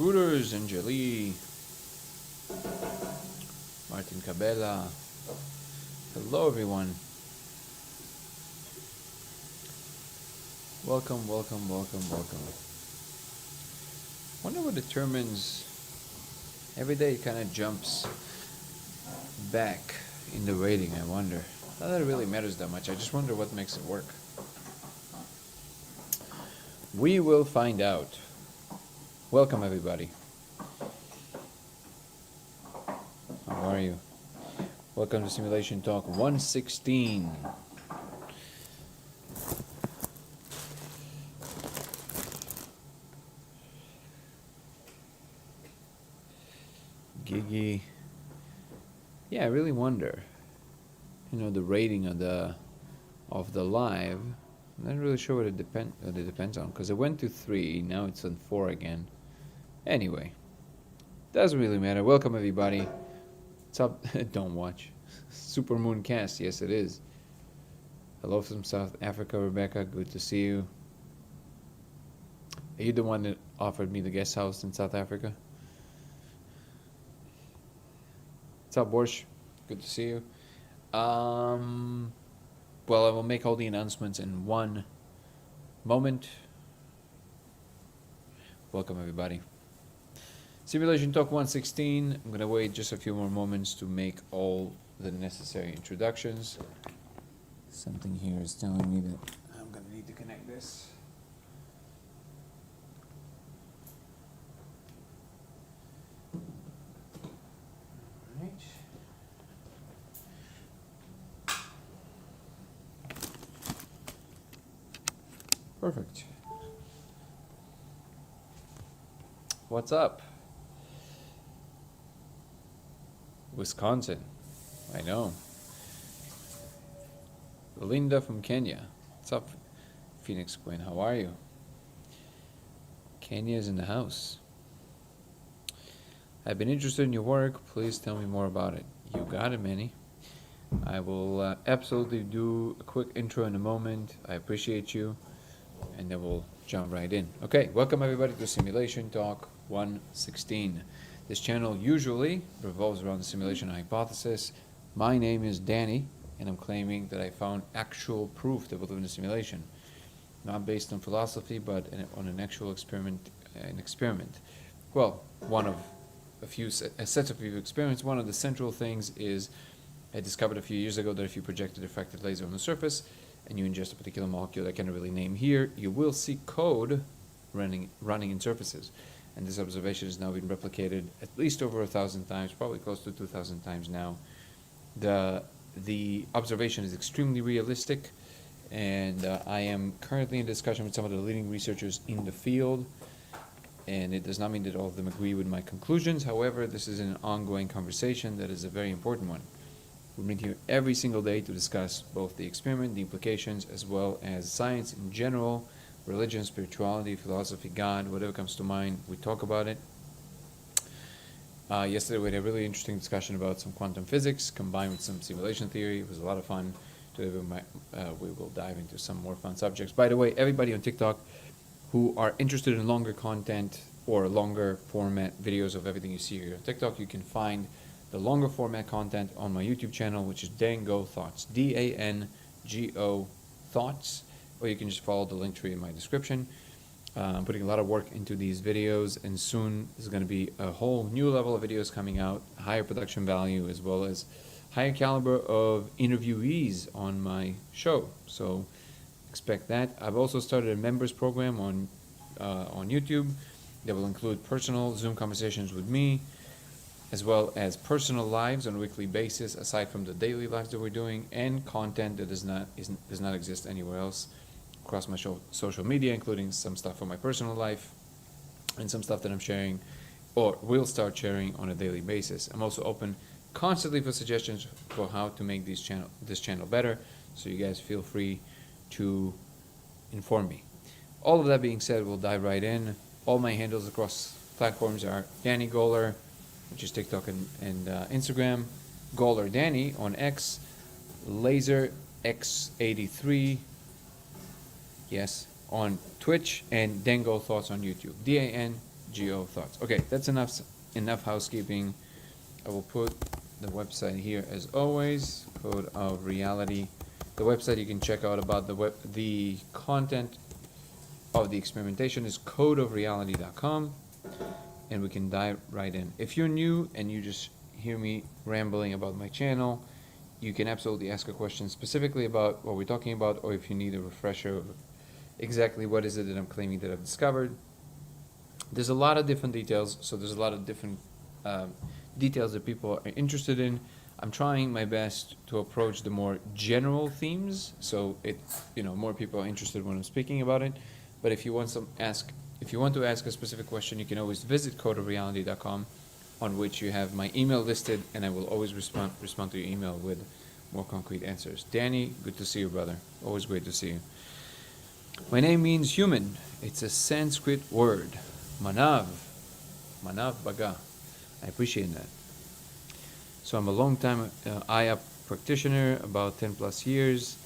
Scooters, Angeli, Martin Cabela. Hello, everyone. Welcome. Wonder what determines. Every day it kind of jumps back in the rating. I wonder. Not that it really matters that much. I just wonder what makes it work. We will find out. Welcome, everybody. How are you? Welcome to Simulation Talk 116. Gigi. Yeah, I really wonder. The rating of the live. I'm not really sure what it depends on, because it went to 3, now it's on 4 again. Anyway, doesn't really matter. Welcome, everybody. What's up? Don't watch. Super Moon Cast. Yes, it is. Hello from South Africa, Rebecca. Good to see you. Are you the one that offered me the guest house in South Africa? What's up, Borsch? Good to see you. Well, I will make all the announcements in one moment. Welcome, everybody. Simulation Talk 116. I'm going to wait just a few more moments to make all the necessary introductions. Something here is telling me that I'm going to need to connect this. All right. Perfect. What's up? Wisconsin. I know. Linda from Kenya. What's up, Phoenix Queen? How are you? Kenya is in the house. I've been interested in your work. Please tell me more about it. You got it, Manny. I will absolutely do a quick intro in a moment. I appreciate you. And then we'll jump right in. Okay, welcome everybody to Simulation Talk 116. This channel usually revolves around the simulation hypothesis. My name is Danny, and I'm claiming that I found actual proof that we live in a simulation. Not based on philosophy, but on an actual experiment. Well, one of a set of few experiments. One of the central things is I discovered a few years ago that if you project a diffracted laser on the surface, and you ingest a particular molecule I can't really name here, you will see code running in surfaces. And this observation has now been replicated at least over 1,000 times, probably close to 2,000 times now. The observation is extremely realistic, and I am currently in discussion with some of the leading researchers in the field, and it does not mean that all of them agree with my conclusions. However, this is an ongoing conversation that is a very important one. We meet here every single day to discuss both the experiment, the implications, as well as science in general, religion, spirituality, philosophy, God, whatever comes to mind, we talk about it. Yesterday we had a really interesting discussion about some quantum physics combined with some simulation theory. It was a lot of fun. Today we will dive into some more fun subjects. By the way, everybody on TikTok who are interested in longer content or longer format videos of everything you see here on TikTok, you can find the longer format content on my YouTube channel, which is Dango Thoughts, DANGO Thoughts, or you can just follow the link tree in my description. I'm putting a lot of work into these videos, and soon there's going to be a whole new level of videos coming out, higher production value, as well as higher caliber of interviewees on my show. So expect that. I've also started a members program on YouTube that will include personal Zoom conversations with me, as well as personal lives on a weekly basis, aside from the daily lives that we're doing, and content that does not exist anywhere else across my social media, including some stuff from my personal life and some stuff that I'm sharing or will start sharing on a daily basis. I'm also open constantly for suggestions for how to make this channel better, so you guys feel free to inform me. All of that being said, we'll dive right in. All my handles across platforms are Danny Goller, which is TikTok and Instagram, Goller Danny on X, Laser X83, yes, on Twitch, and Dango Thoughts on YouTube. Geo thoughts. Okay, that's enough housekeeping. I will put the website here as always. Code of Reality. The website you can check out about the content of the experimentation is codeofreality.com, and we can dive right in. If you're new and you just hear me rambling about my channel, you can absolutely ask a question specifically about what we're talking about, or if you need a refresher of exactly what is it that I'm claiming that I've discovered. There's a lot of different details, so there's a lot of different details that people are interested in. I'm trying my best to approach the more general themes, so more people are interested when I'm speaking about it. But if you want to ask a specific question, you can always visit codeofreality.com, on which you have my email listed, and I will always respond to your email with more concrete answers. Danny, good to see you, brother. Always great to see you. My name means human. It's a Sanskrit word. Manav Baga. I appreciate that. So I'm a long-time Aya practitioner, about 10 plus years.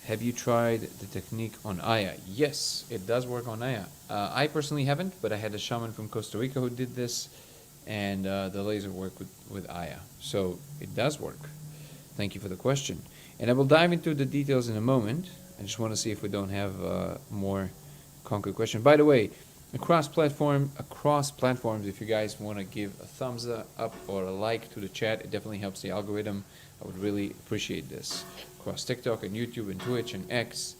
Have you tried the technique on Aya? Yes, it does work on Aya. I personally haven't, but I had a shaman from Costa Rica who did this, and the laser worked with Aya. So it does work. Thank you for the question. And I will dive into the details in a moment. I just want to see if we don't have more concrete question. By the way, across platforms, if you guys want to give a thumbs up or a like to the chat, it definitely helps the algorithm. I would really appreciate this. Across TikTok and YouTube and Twitch and X.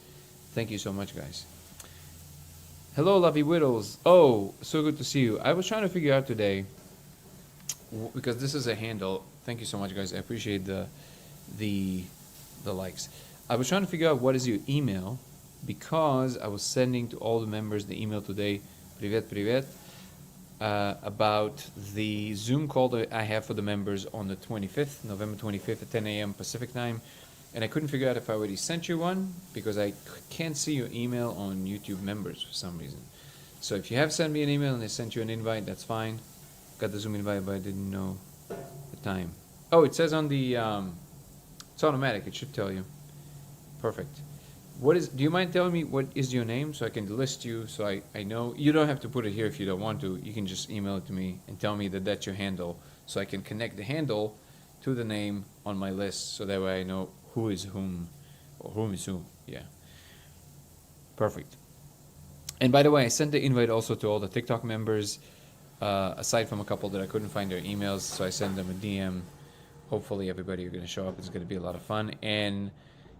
Thank you so much, guys. Hello, lovely widows. Oh, so good to see you. I was trying to figure out today, because this is a handle. Thank you so much, guys. I appreciate the likes. I was trying to figure out what is your email, because I was sending to all the members the email today, privet, about the Zoom call that I have for the members on the 25th, November 25th at 10 a.m. Pacific time. And I couldn't figure out if I already sent you one, because I can't see your email on YouTube members for some reason. So if you have sent me an email and I sent you an invite, that's fine. Got the Zoom invite, but I didn't know the time. Oh, it says on the, it's automatic, it should tell you. Perfect. Do you mind telling me what is your name so I can list you, so I know? You don't have to put it here if you don't want to. You can just email it to me and tell me that that's your handle, so I can connect the handle to the name on my list, so that way I know who is whom, or whom is whom. Yeah. Perfect. And by the way, I sent the invite also to all the TikTok members, aside from a couple that I couldn't find their emails, so I sent them a DM. Hopefully everybody are going to show up. It's going to be a lot of fun. And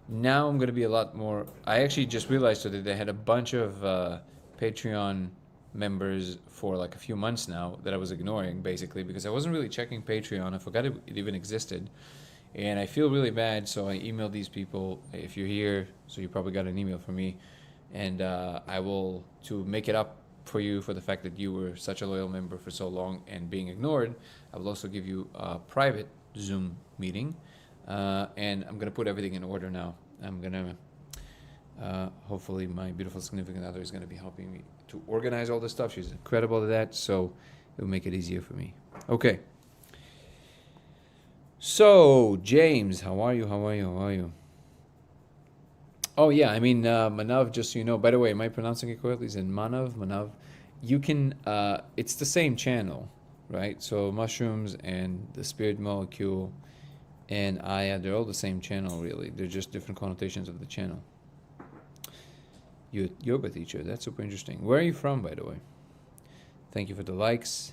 now I'm going to be a lot more. I actually just realized today they had a bunch of Patreon members for like a few months now that I was ignoring, basically, because I wasn't really checking Patreon. I forgot it even existed. And I feel really bad, so I emailed these people. If you're here, so you probably got an email from me. And I will, to make it up for you for the fact that you were such a loyal member for so long and being ignored, I will also give you a private Zoom meeting. And I'm going to put everything in order now. I'm going to, hopefully my beautiful significant other is going to be helping me to organize all this stuff. She's incredible at that, so it will make it easier for me. Okay. So, James, how are you? Oh, yeah, I mean, Manav, just so you know, by the way, am I pronouncing it correctly? Is it Manav? You can, it's the same channel, right? So, mushrooms and the spirit molecule and Aya, they're all the same channel, really. They're just different connotations of the channel. You're a yoga teacher. That's super interesting. Where are you from, by the way? Thank you for the likes.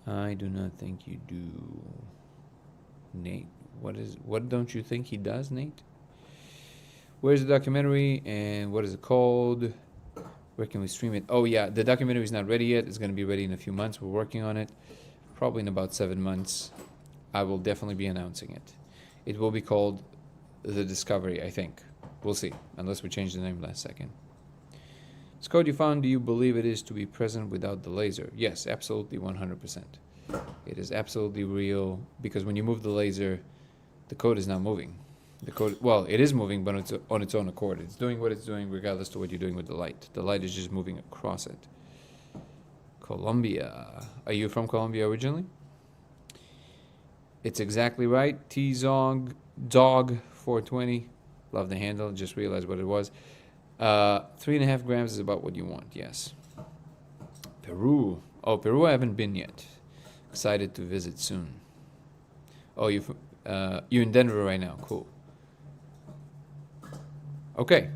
I do not think you do. Nate, what don't you think he does, Nate? Where's the documentary and what is it called? Where can we stream it? Oh yeah, the documentary is not ready yet. It's going to be ready in a few months. We're working on it. Probably in about 7 months. I will definitely be announcing it. It will be called The Discovery, I think. We'll see, unless we change the name last second. This code you found, do you believe it is to be present without the laser? Yes, absolutely, 100%. It is absolutely real, because when you move the laser, the code is not moving. The code, well, it is moving, but it's on its own accord. It's doing what it's doing regardless of what you're doing with the light. The light is just moving across it. Colombia. Are you from Colombia originally? It's exactly right. T-Zog, Dog 420. Love the handle. Just realized what it was. 3.5 grams is about what you want, yes. Peru. Oh, Peru I haven't been yet. Excited to visit soon. Oh, you're in Denver right now. Cool. Okay.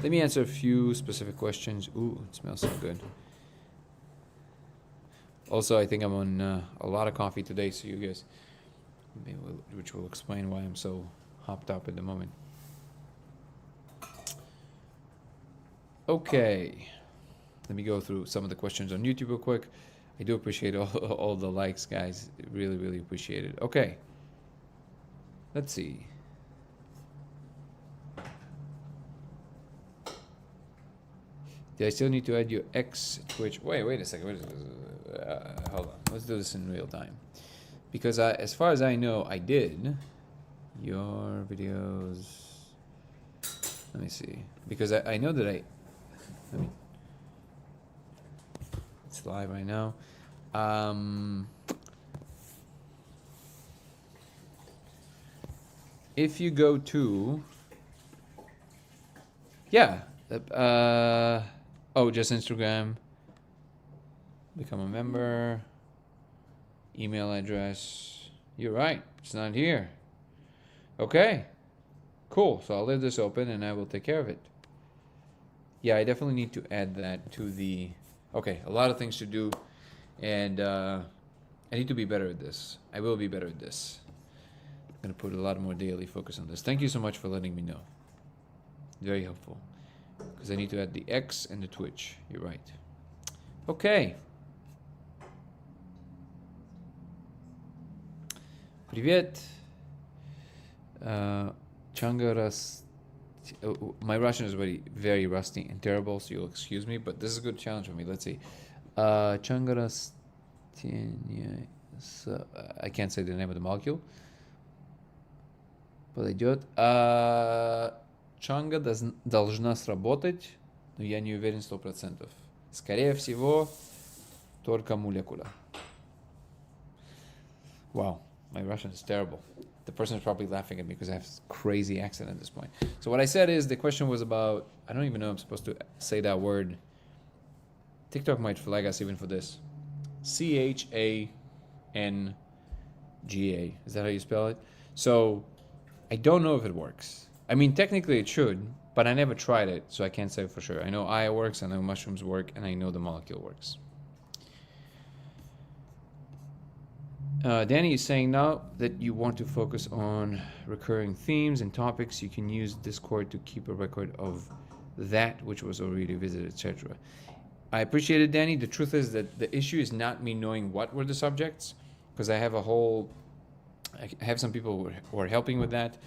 Let me answer a few specific questions. Ooh, it smells so good. Also, I think I'm on a lot of coffee today, so you guys, which will explain why I'm so hopped up at the moment. Okay. Let me go through some of the questions on YouTube real quick. I do appreciate all the likes, guys. Really, really appreciate it. Okay. Let's see. Do I still need to add your X Twitch? Wait a second. Hold on. Let's do this in real time. Because as far as I know, I did. Your videos. Let me see. Because I know that it's live right now. If you go to, yeah, just Instagram, become a member, email address. You're right, it's not here. Okay, cool. So I'll leave this open and I will take care of it. Yeah, I definitely need to add that to the, okay, a lot of things to do, and I need to be better at this. I will be better at this. I'm going to put a lot more daily focus on this. Thank you so much for letting me know. Very helpful. Because I need to add the X and the Twitch. You're right. Okay. Привет. My Russian is very, very rusty and terrible, so you'll excuse me, but this is a good challenge for me. Let's see. I can't say the name of the molecule. Подойдет. Чанга должна сработать, но я не уверен 100%. Скорее всего, только молекула. Wow, my Russian is terrible. The person is probably laughing at me because I have crazy accent at this point. So what I said is, the question was about, I don't even know I'm supposed to say that word. TikTok might flag us even for this. CHANGA. Is that how you spell it? So I don't know if it works. I mean, technically it should, but I never tried it, so I can't say for sure. I know aya works, I know mushrooms work, and I know the molecule works. Danny is saying, now that you want to focus on recurring themes and topics, you can use Discord to keep a record of that which was already visited, etc. I appreciate it, Danny. The truth is that the issue is not me knowing what were the subjects, because I have some people who are helping with that.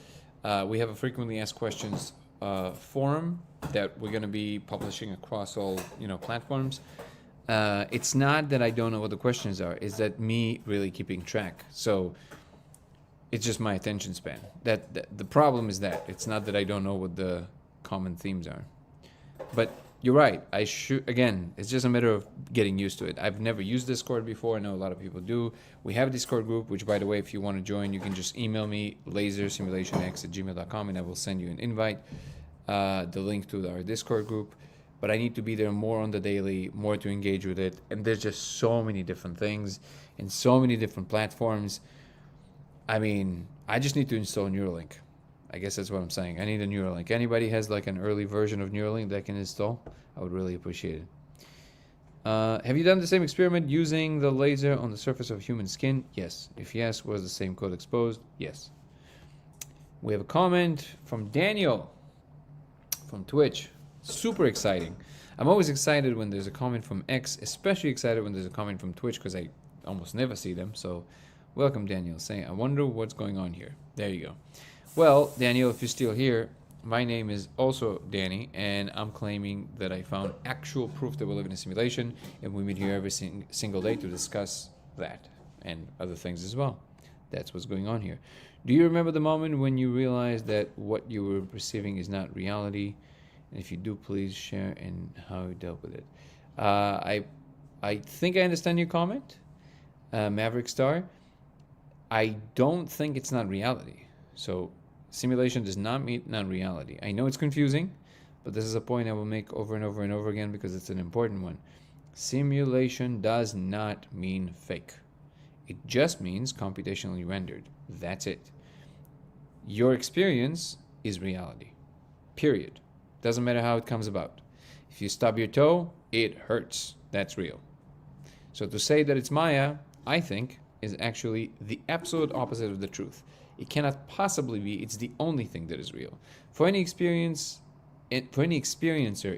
We have a frequently asked questions forum that we're going to be publishing across all platforms. It's not that I don't know what the questions are, it's that me really keeping track. So it's just my attention span. That the problem is that it's not that I don't know what the common themes are. But you're right. Again, it's just a matter of getting used to it. I've never used Discord before. I know a lot of people do. We have a Discord group, which, by the way, if you want to join, you can just email me, lasersimulationx@gmail.com, and I will send you an invite, the link to our Discord group. But I need to be there more on the daily, more to engage with it. And there's just so many different things and so many different platforms. I mean, I just need to install Neuralink. I guess that's what I'm saying. I need a Neuralink. Anybody has like an early version of Neuralink that can install? I would really appreciate it. Have you done the same experiment using the laser on the surface of human skin? Yes. If yes, was the same code exposed? Yes. We have a comment from Daniel from Twitch. Super exciting. I'm always excited when there's a comment from X, especially excited when there's a comment from Twitch because I almost never see them. So welcome, Daniel, saying, I wonder what's going on here. There you go. Well, Daniel, if you're still here, my name is also Danny, and I'm claiming that I found actual proof that we live in a simulation, and we meet here every single day to discuss that and other things as well. That's what's going on here. Do you remember the moment when you realized that what you were perceiving is not reality? And if you do, please share and how you dealt with it. I think I understand your comment, Maverick Star. I don't think it's not reality. So simulation does not mean non-reality. I know it's confusing, but this is a point I will make over and over and over again because it's an important one. Simulation does not mean fake. It just means computationally rendered. That's it. Your experience is reality. Period. Doesn't matter how it comes about. If you stub your toe, it hurts. That's real. So to say that it's Maya, I think, is actually the absolute opposite of the truth. It cannot possibly be. It's the only thing that is real. For any experiencer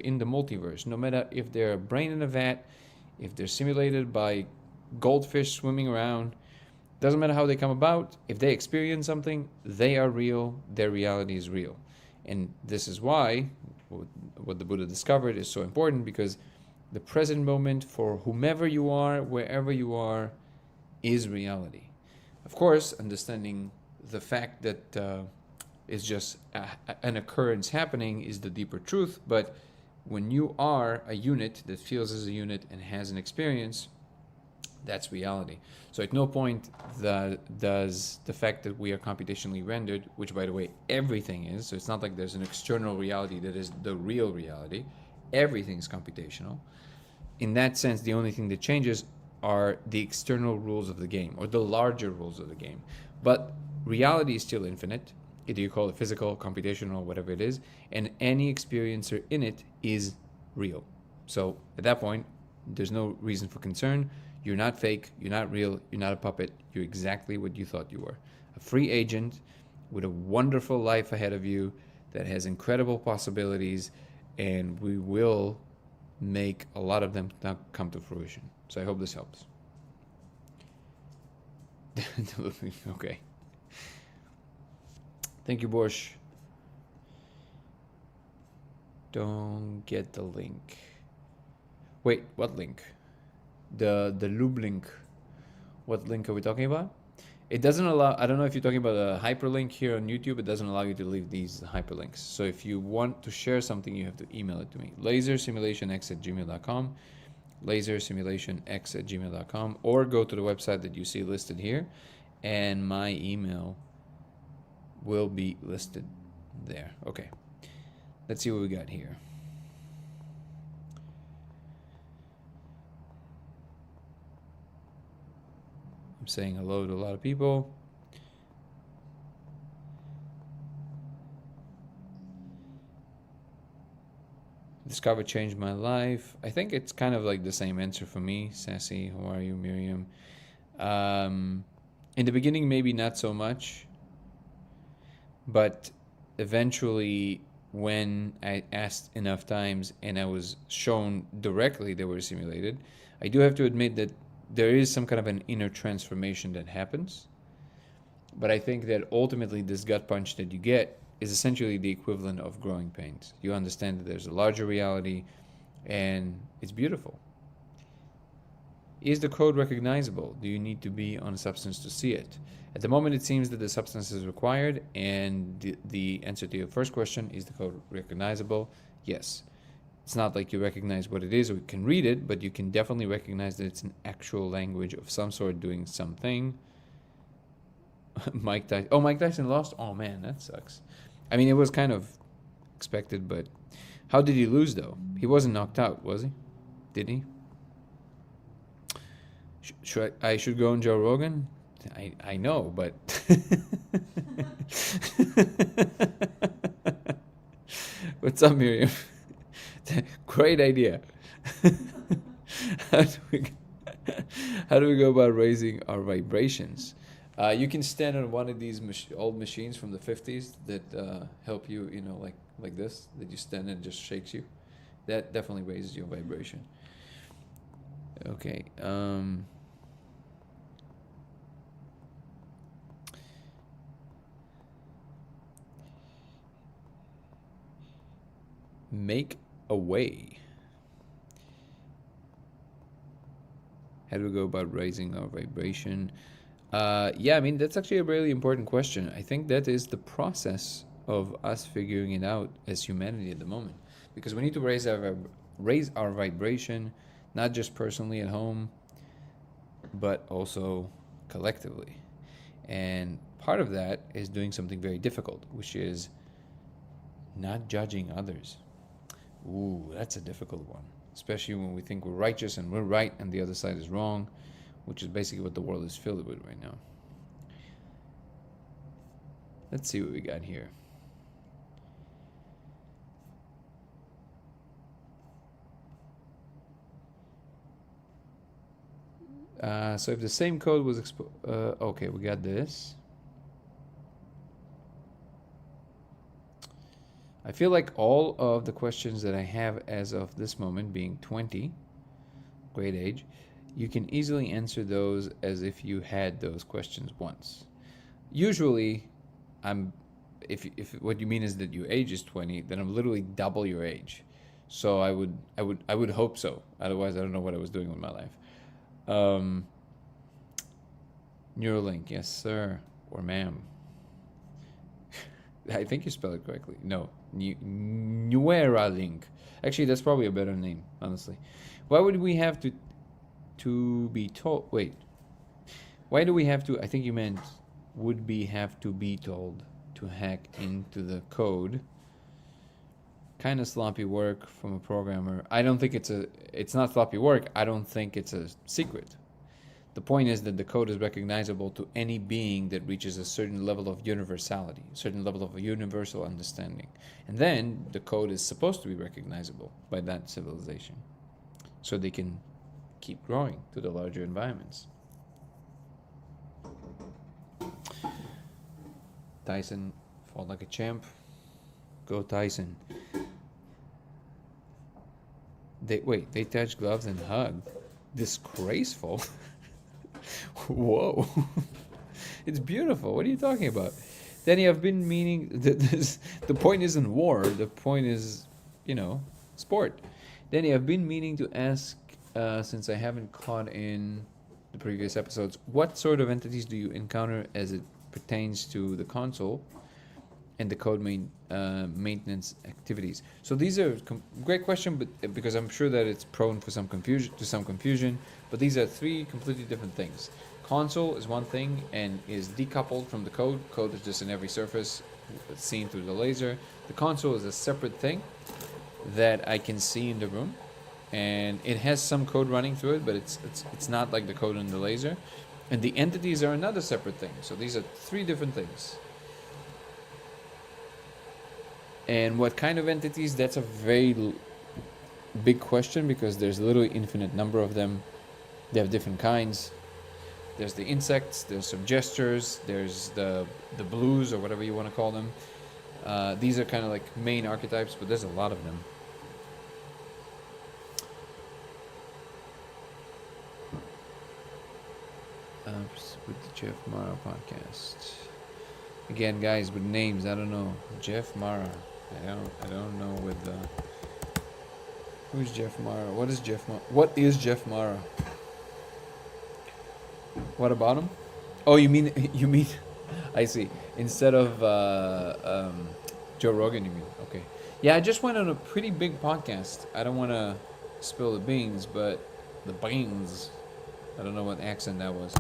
in the multiverse, no matter if they're a brain in a vat, if they're simulated by goldfish swimming around, doesn't matter how they come about, if they experience something, they are real, their reality is real. And this is why what the Buddha discovered is so important, because the present moment for whomever you are, wherever you are, is reality. Of course, understanding the fact that it's just an occurrence happening is the deeper truth, but when you are a unit that feels as a unit and has an experience, that's reality. So at no point does the fact that we are computationally rendered, which by the way everything is, so it's not like there's an external reality that is the real reality, everything is computational. In that sense, the only thing that changes are the external rules of the game, or the larger rules of the game. But reality is still infinite, either you call it physical, computational, whatever it is, and any experiencer in it is real. So at that point, there's no reason for concern. You're not fake, you're not real, you're not a puppet, you're exactly what you thought you were. A free agent with a wonderful life ahead of you that has incredible possibilities, and we will make a lot of them come to fruition. So I hope this helps. Okay. Thank you, Borscht. Don't get the link. Wait, what link? The lube link. What link are we talking about? It doesn't allow, I don't know if you're talking about a hyperlink here on YouTube. It doesn't allow you to leave these hyperlinks. So if you want to share something, you have to email it to me. lasersimulationx@gmail.com, lasersimulationx@gmail.com, or go to the website that you see listed here, and my email will be listed there. Okay, let's see what we got here. I'm saying hello to a lot of people. Discover changed my life. I think it's kind of like the same answer for me. Sassy, how are you, Miriam? In the beginning, maybe not so much, but eventually, when I asked enough times and I was shown directly they were simulated, I do have to admit that there is some kind of an inner transformation that happens. But I think that ultimately this gut punch that you get is essentially the equivalent of growing pains. You understand that there's a larger reality, and it's beautiful. Is the code recognizable? Do you need to be on a substance to see it? At the moment, it seems that the substance is required, and the answer to your first question, is the code recognizable? Yes. It's not like you recognize what it is or you can read it, but you can definitely recognize that it's an actual language of some sort doing something. Mike Tyson lost? Oh man, that sucks. I mean, it was kind of expected, but how did he lose though? He wasn't knocked out, was he? Did he? I should go on Joe Rogan? I know, but what's up, Miriam? Great idea. How do we go about raising our vibrations? You can stand on one of these old machines from the 50s that help you, like this, that you stand and it just shakes you. That definitely raises your vibration. Okay. Make a way. How do we go about raising our vibration? Yeah, I mean, that's actually a really important question. I think that is the process of us figuring it out as humanity at the moment. Because we need to raise our vibration, not just personally at home, but also collectively. And part of that is doing something very difficult, which is not judging others. Ooh, that's a difficult one. especially when we think we're righteous and we're right and the other side is wrong, which is basically what the world is filled with right now. Let's see what we got here. So if the same code was okay, we got this. I feel like all of the questions that I have as of this moment, being 20, great age, you can easily answer those as if you had those questions once. Usually, if what you mean is that your age is 20, then I'm literally double your age. So I would hope so. Otherwise, I don't know what I was doing with my life. Neuralink, yes sir, or ma'am. I think you spelled it correctly. No, Neuralink. Actually, that's probably a better name, honestly. Why would we have to be told? Wait, why do we have to? I think you meant would be have to be told to hack into the code. Kind of sloppy work from a programmer. I don't think it's not sloppy work. I don't think it's a secret. The point is that the code is recognizable to any being that reaches a certain level of universality, a certain level of universal understanding. And then the code is supposed to be recognizable by that civilization, so they can keep growing to the larger environments. Tyson fought like a champ. Go Tyson. They touch gloves and hug. Disgraceful. Whoa. It's beautiful. What are you talking about? Danny, I've been meaning the point isn't war, the point is, sport. Danny, I've been meaning to ask since I haven't caught in the previous episodes, what sort of entities do you encounter as it pertains to the console and the code maintenance activities? So these are great question, but because I'm sure that it's prone for some confusion. But these are three completely different things. Console is one thing and is decoupled from the code. Code is just in every surface seen through the laser. The console is a separate thing that I can see in the room, and it has some code running through it, but it's not like the code in the laser. And the entities are another separate thing. So these are three different things. And what kind of entities? That's a very big question because there's literally infinite number of them. They have different kinds. There's the insects, there's some gestures, there's the blues or whatever you want to call them. These are kind of like main archetypes, but there's a lot of them. With the Jeff Mara podcast. Again, guys, with names, I don't know. Jeff Mara. I don't know with who's Jeff Mara? What is Jeff Mara? What is Jeff Mara? What about him? Oh, you mean I see. Instead of Joe Rogan, you mean? Okay. Yeah, I just went on a pretty big podcast. I don't want to spill the beans, but the beans. I don't know what accent that was.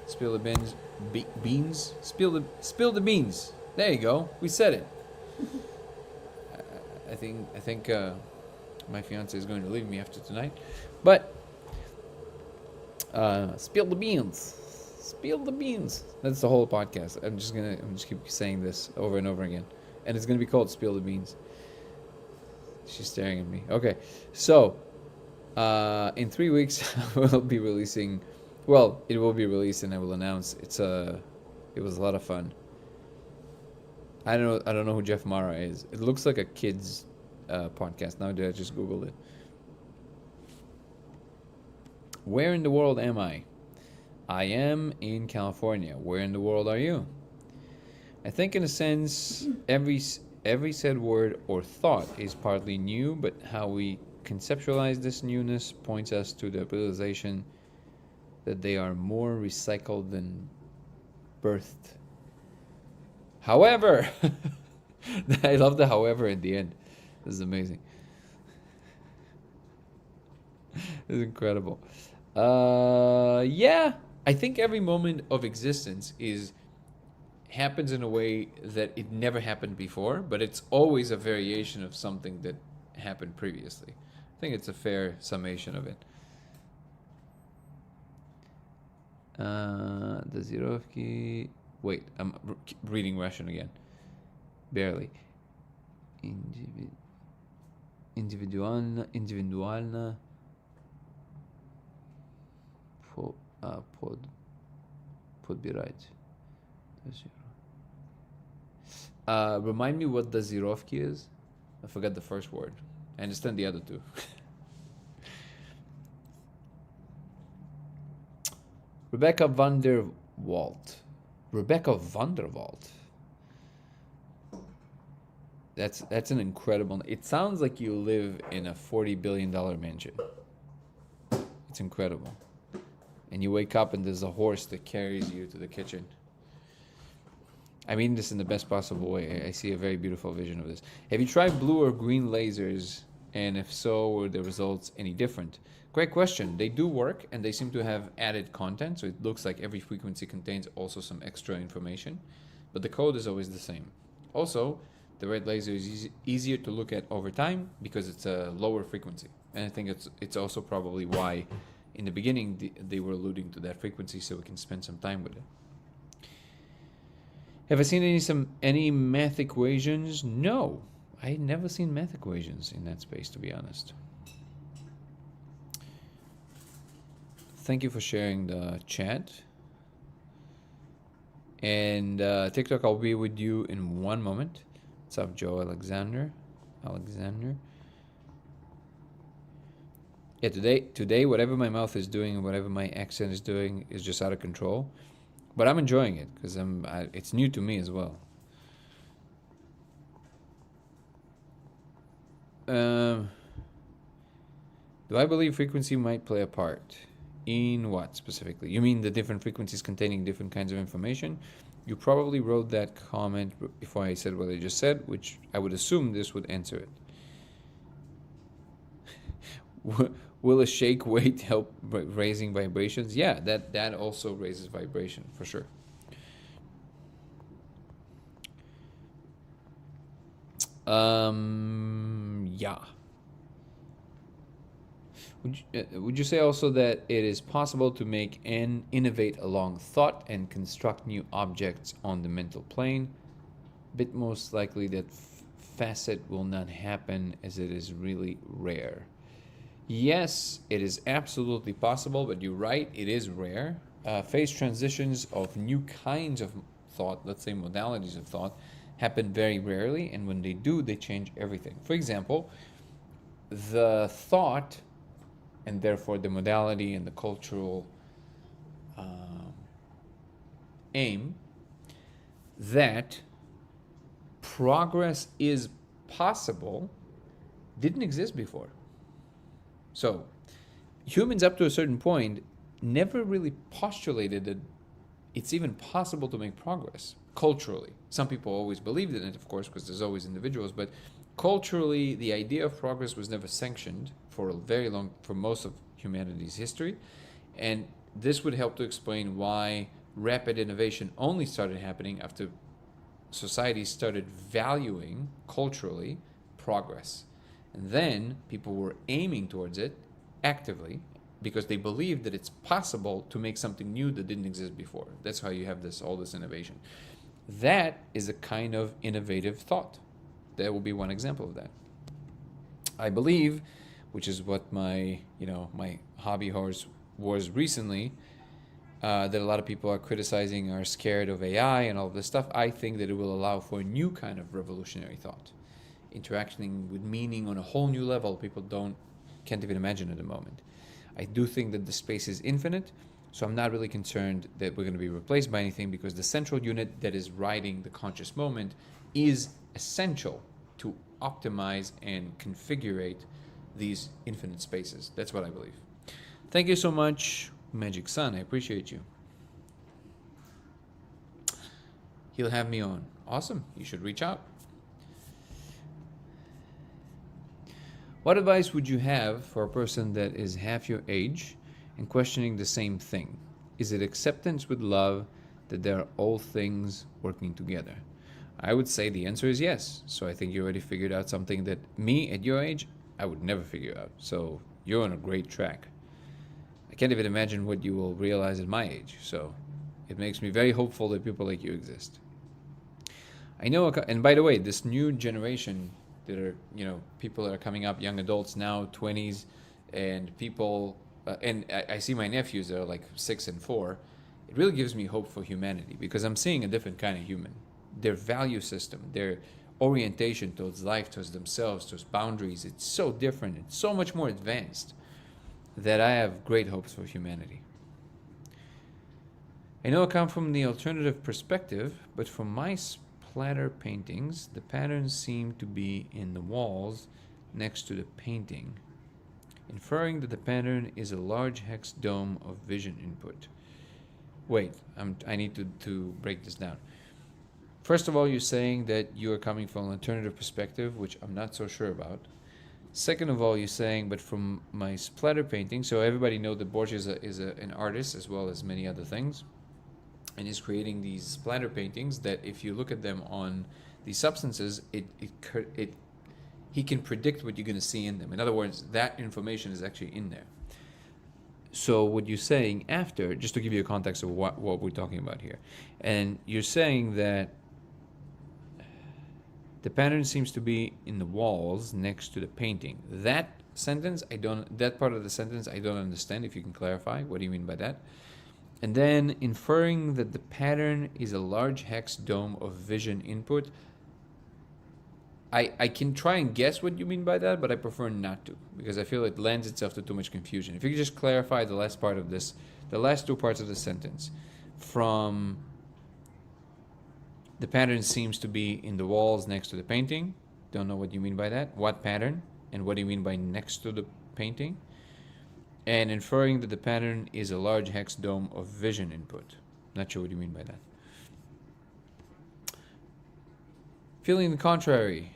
Spill the beans. Beans? Spill the beans. There you go. We said it. I think my fiance is going to leave me after tonight, but spill the beans. Spill the beans. That's the whole podcast. I'm just keep saying this over and over again, and it's gonna be called Spill the Beans. She's staring at me. Okay, so in 3 weeks we'll be releasing. Well, it will be released, and I will announce. It was a lot of fun. I don't know who Jeff Mara is. It looks like a kid's podcast. Now that I just Googled it. Where in the world am I? I am in California. Where in the world are you? I think in a sense, every said word or thought is partly new, but how we conceptualize this newness points us to the realization that they are more recycled than birthed. However, I love the however at the end. This is amazing. It's incredible. Yeah, I think every moment of existence happens in a way that it never happened before, but it's always a variation of something that happened previously. think it's a fair summation of it. The Zirovki. Wait, I'm reading Russian again. Barely. Индивидуально подбирать. Remind me what the Zirovki is. I forgot the first word. I understand the other two. Rebecca van der Walt. Rebecca van der Walt. That's an incredible. It sounds like you live in a $40 billion mansion. It's incredible. And you wake up and there's a horse that carries you to the kitchen. I mean this in the best possible way. I see a very beautiful vision of this. Have you tried blue or green lasers? And if so, were the results any different? Great question. They do work, and they seem to have added content, so it looks like every frequency contains also some extra information, but the code is always the same. Also, the red laser is easier to look at over time because it's a lower frequency, and I think it's also probably why in the beginning they were alluding to that frequency, so we can spend some time with it. Have I seen any math equations? No, I had never seen math equations in that space, to be honest. Thank you for sharing the chat. And TikTok, I'll be with you in one moment. What's up, Joe Alexander? Yeah, today, whatever my mouth is doing and whatever my accent is doing is just out of control. But I'm enjoying it because it's new to me as well. Do I believe frequency might play a part? In what specifically? You mean the different frequencies containing different kinds of information? You probably wrote that comment before I said what I just said, which I would assume this would answer it. Will a shake weight help raising vibrations? Yeah, that also raises vibration for sure. Yeah. Would you say also that it is possible to make and innovate along thought and construct new objects on the mental plane? Bit most likely that facet will not happen as it is really rare. Yes, it is absolutely possible, but you're right, it is rare. Phase transitions of new kinds of thought, let's say modalities of thought, happen very rarely, and when they do, they change everything. For example, the thought, and therefore the modality and the cultural aim, that progress is possible, didn't exist before. So, humans up to a certain point never really postulated that it's even possible to make progress culturally. Some people always believed in it, of course, because there's always individuals, but culturally, the idea of progress was never sanctioned for most of humanity's history, and this would help to explain why rapid innovation only started happening after society started valuing culturally progress. And then people were aiming towards it actively because they believed that it's possible to make something new that didn't exist before. That's how you have all this innovation. That is a kind of innovative thought. That will be one example of that. I believe, which is what my hobby horse was recently, that a lot of people are criticizing, are scared of AI and all of this stuff. I think that it will allow for a new kind of revolutionary thought, interacting with meaning on a whole new level people can't even imagine at the moment. I do think that the space is infinite, so I'm not really concerned that we're going to be replaced by anything, because the central unit that is riding the conscious moment is essential to optimize and configure these infinite spaces. That's what I believe. Thank you so much, Magic Sun. I appreciate you. He'll have me on. Awesome. You should reach out. What advice would you have for a person that is half your age and questioning the same thing? Is it acceptance with love that there are all things working together? I would say the answer is yes. So I think you already figured out something that me at your age I would never figure out. So you're on a great track. I can't even imagine what you will realize at my age. So it makes me very hopeful that people like you exist. I know, and by the way, this new generation that are, people that are coming up, young adults now, 20s, and people, and I see my nephews that are like 6 and 4. It really gives me hope for humanity because I'm seeing a different kind of human. Their value system, their orientation towards life, towards themselves, towards boundaries, it's so different. It's so much more advanced that I have great hopes for humanity. I know I come from the alternative perspective, but from my splatter paintings, the patterns seem to be in the walls next to the painting, inferring that the pattern is a large hex dome of vision input. Wait, I need to break this down. First of all, you're saying that you are coming from an alternative perspective, which I'm not so sure about. Second of all, you're saying, but from my splatter painting, so everybody knows that Borges is an artist as well as many other things, and he's creating these splatter paintings that if you look at them on these substances, he can predict what you're going to see in them. In other words, that information is actually in there. So what you're saying after, just to give you a context of what we're talking about here, and you're saying that the pattern seems to be in the walls next to the painting. That part of the sentence I don't understand. If you can clarify, what do you mean by that? And then inferring that the pattern is a large hex dome of vision input. I can try and guess what you mean by that, but I prefer not to because I feel it lends itself to too much confusion. If you could just clarify the last part of this, the last two parts of the sentence, from the pattern seems to be in the walls next to the painting. Don't know what you mean by that. What pattern? And what do you mean by next to the painting? And inferring that the pattern is a large hex dome of vision input. Not sure what you mean by that. Feeling the contrary,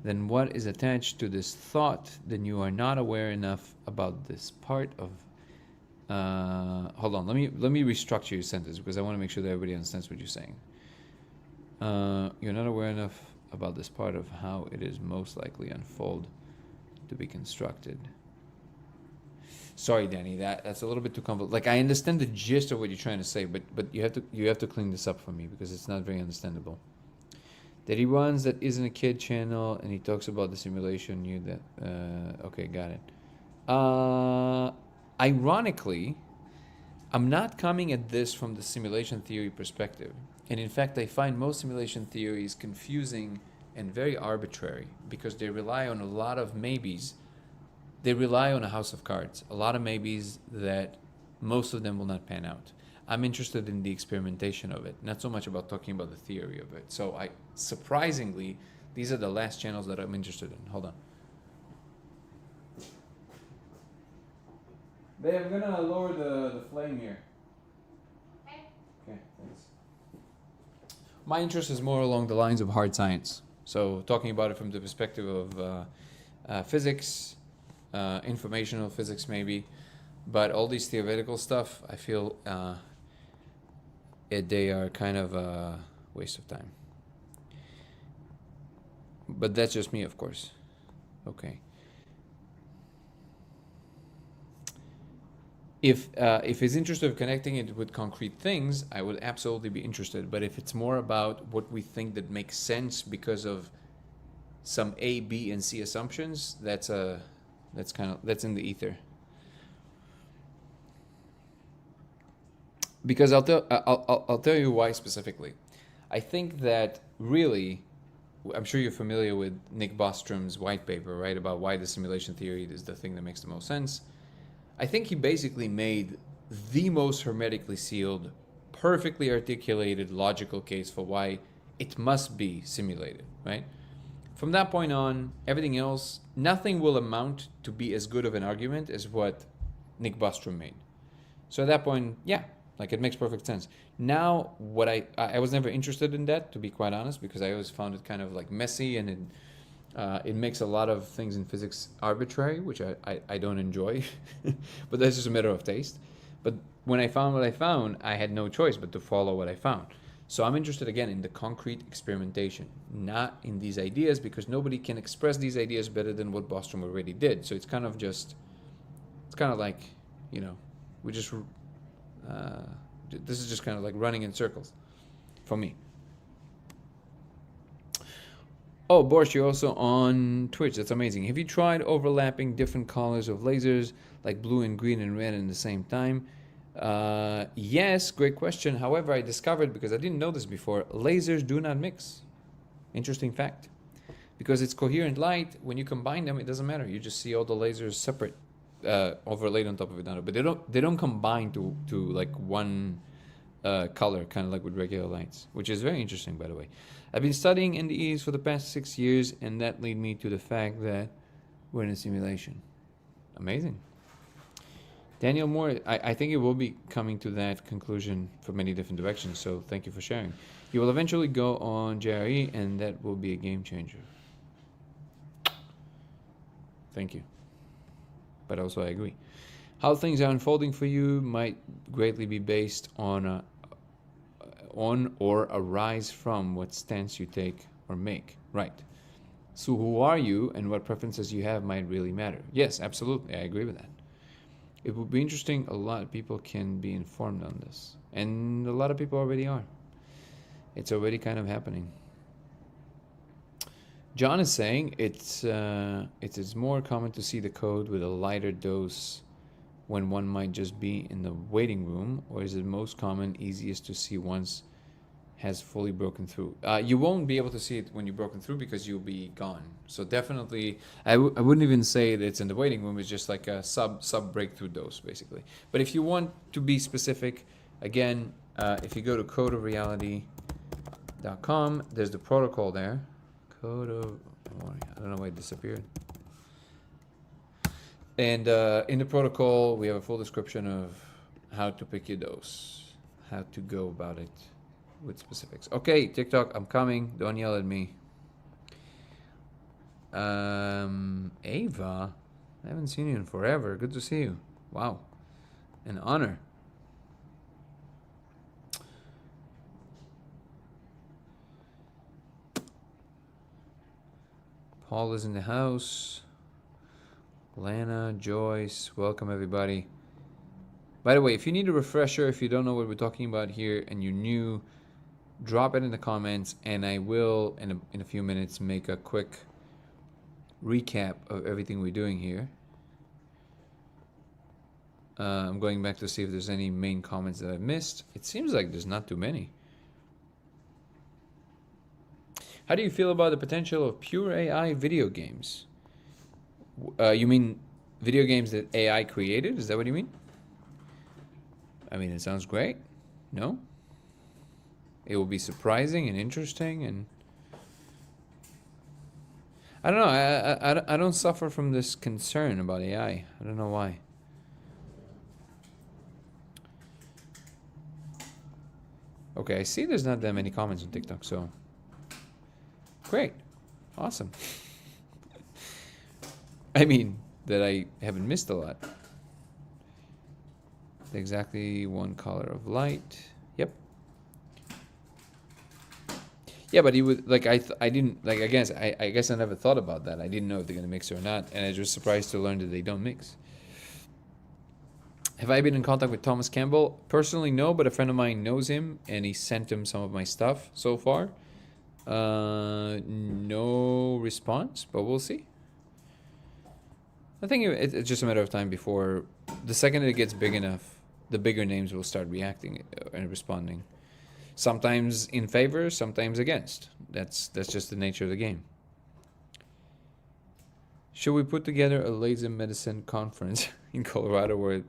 then what is attached to this thought, then you are not aware enough about this part of hold on, let me restructure your sentence because I want to make sure that everybody understands what you're saying. You're not aware enough about this part of how it is most likely unfold to be constructed. Sorry, Danny, that's a little bit too complicated. Like I understand the gist of what you're trying to say, but you have to clean this up for me because it's not very understandable. That he runs that isn't a kid channel and he talks about the simulation. Okay, got it. Ironically, I'm not coming at this from the simulation theory perspective. And in fact, I find most simulation theories confusing and very arbitrary because they rely on a lot of maybes. They rely on a house of cards, a lot of maybes that most of them will not pan out. I'm interested in the experimentation of it, not so much about talking about the theory of it. So surprisingly, these are the last channels that I'm interested in. Hold on. Babe, I'm gonna lower the flame here. Okay, thanks. My interest is more along the lines of hard science. So talking about it from the perspective of physics, informational physics maybe, but all these theoretical stuff, I feel they are kind of a waste of time. But that's just me, of course. Okay. If he's interested in connecting it with concrete things, I would absolutely be interested. But if it's more about what we think that makes sense because of some A, B, and C assumptions, that's in the ether. Because I'll tell you why specifically. I think that really, I'm sure you're familiar with Nick Bostrom's white paper, right, about why the simulation theory is the thing that makes the most sense. I think he basically made the most hermetically sealed, perfectly articulated, logical case for why it must be simulated, right? From that point on, everything else, nothing will amount to be as good of an argument as what Nick Bostrom made. So at that point, yeah, like it makes perfect sense. Now, what I was never interested in that, to be quite honest, because I always found it kind of like messy and it makes a lot of things in physics arbitrary, which I don't enjoy, but that's just a matter of taste. But when I found what I found, I had no choice but to follow what I found. So I'm interested again in the concrete experimentation, not in these ideas, because nobody can express these ideas better than what Bostrom already did. So it's kind of like, you know, we just, this is just kind of like running in circles for me. Oh, Borscht, you're also on Twitch. That's amazing. Have you tried overlapping different colors of lasers, like blue and green and red in the same time? Yes, great question. However, I discovered, because I didn't know this before, lasers do not mix. Interesting fact. Because it's coherent light, when you combine them, it doesn't matter. You just see all the lasers separate, overlaid on top of another. But they don't combine to like one color, kind of like with regular lights, which is very interesting, by the way. I've been studying NDEs for the past 6 years, and that led me to the fact that we're in a simulation. Amazing. Daniel Moore, I think it will be coming to that conclusion from many different directions, so thank you for sharing. You will eventually go on JRE, and that will be a game changer. Thank you. But also I agree. How things are unfolding for you might greatly be based on or arise from what stance you take or make. Right. So who are you and what preferences you have might really matter. Yes, absolutely. I agree with that. It would be interesting. A lot of people can be informed on this. And a lot of people already are. It's already kind of happening. John is saying it is more common to see the code with a lighter dose when one might just be in the waiting room, or is it most common, easiest to see once has fully broken through? You won't be able to see it when you've broken through because you'll be gone. So definitely, I wouldn't even say that it's in the waiting room. It's just like a sub breakthrough dose, basically. But if you want to be specific, again, if you go to codeofreality.com, there's the protocol there. I don't know why it disappeared. And in the protocol, we have a full description of how to pick your dose, how to go about it with specifics. Okay, TikTok, I'm coming. Don't yell at me. Ava, I haven't seen you in forever. Good to see you. Wow, an honor. Paul is in the house. Lana, Joyce, welcome everybody. By the way, if you need a refresher, if you don't know what we're talking about here and you're new, drop it in the comments and I will, in a few minutes, make a quick recap of everything we're doing here. I'm going back to see if there's any main comments that I missed. It seems like there's not too many. How do you feel about the potential of pure AI video games? You mean video games that AI created? Is that what you mean? I mean, it sounds great. No? It will be surprising and interesting, and I don't know. I don't suffer from this concern about AI. I don't know why. Okay, I see there's not that many comments on TikTok, so great. Awesome. I mean, that I haven't missed a lot. Exactly one color of light. Yep. Yeah, but he would like I didn't like I guess I never thought about that. I didn't know if they're gonna mix or not, and I was just surprised to learn that they don't mix. Have I been in contact with Thomas Campbell? Personally, no, but a friend of mine knows him, and he sent him some of my stuff so far. No response, but we'll see. I think it's just a matter of time before the second it gets big enough, the bigger names will start reacting and responding. Sometimes in favor, sometimes against. That's just the nature of the game. Should we put together a laser medicine conference in Colorado where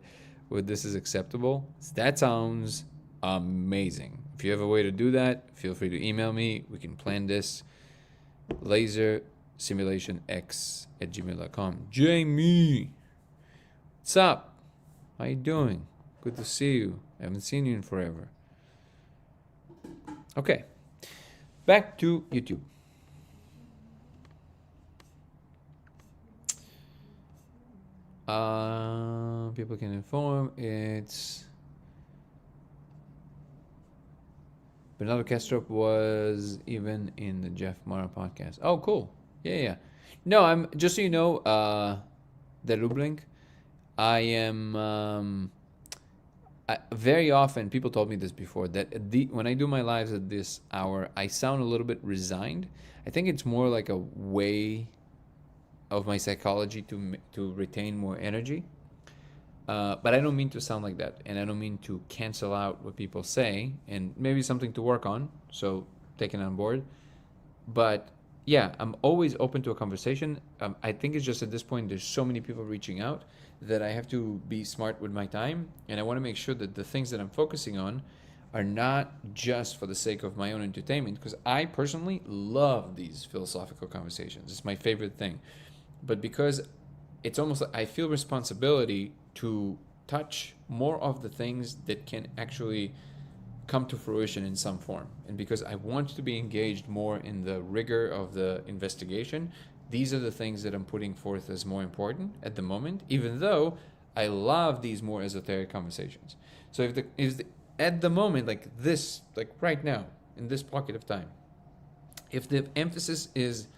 this is acceptable? That sounds amazing. If you have a way to do that, feel free to email me. We can plan this. lasersimulationx@gmail.com. Jamie, what's up? How you doing? Good to see you. I haven't seen you in forever. Okay, back to YouTube. People can inform. It's Bernardo Kestrop was even in the Jeff Mara podcast. Oh, cool. Yeah, yeah. No, I'm just so you know, the Rubling. I am very often. People told me this before that when I do my lives at this hour, I sound a little bit resigned. I think it's more like a way of my psychology to retain more energy. But I don't mean to sound like that, and I don't mean to cancel out what people say, and maybe something to work on. So take it on board. But yeah, I'm always open to a conversation. I think it's just at this point there's so many people reaching out that I have to be smart with my time, and I want to make sure that the things that I'm focusing on are not just for the sake of my own entertainment, because I personally love these philosophical conversations. It's my favorite thing. But because it's almost like I feel responsibility to touch more of the things that can actually come to fruition in some form. And because I want to be engaged more in the rigor of the investigation, these are the things that I'm putting forth as more important at the moment, even though I love these more esoteric conversations. So if at the moment, like this, like right now, in this pocket of time, if the emphasis is,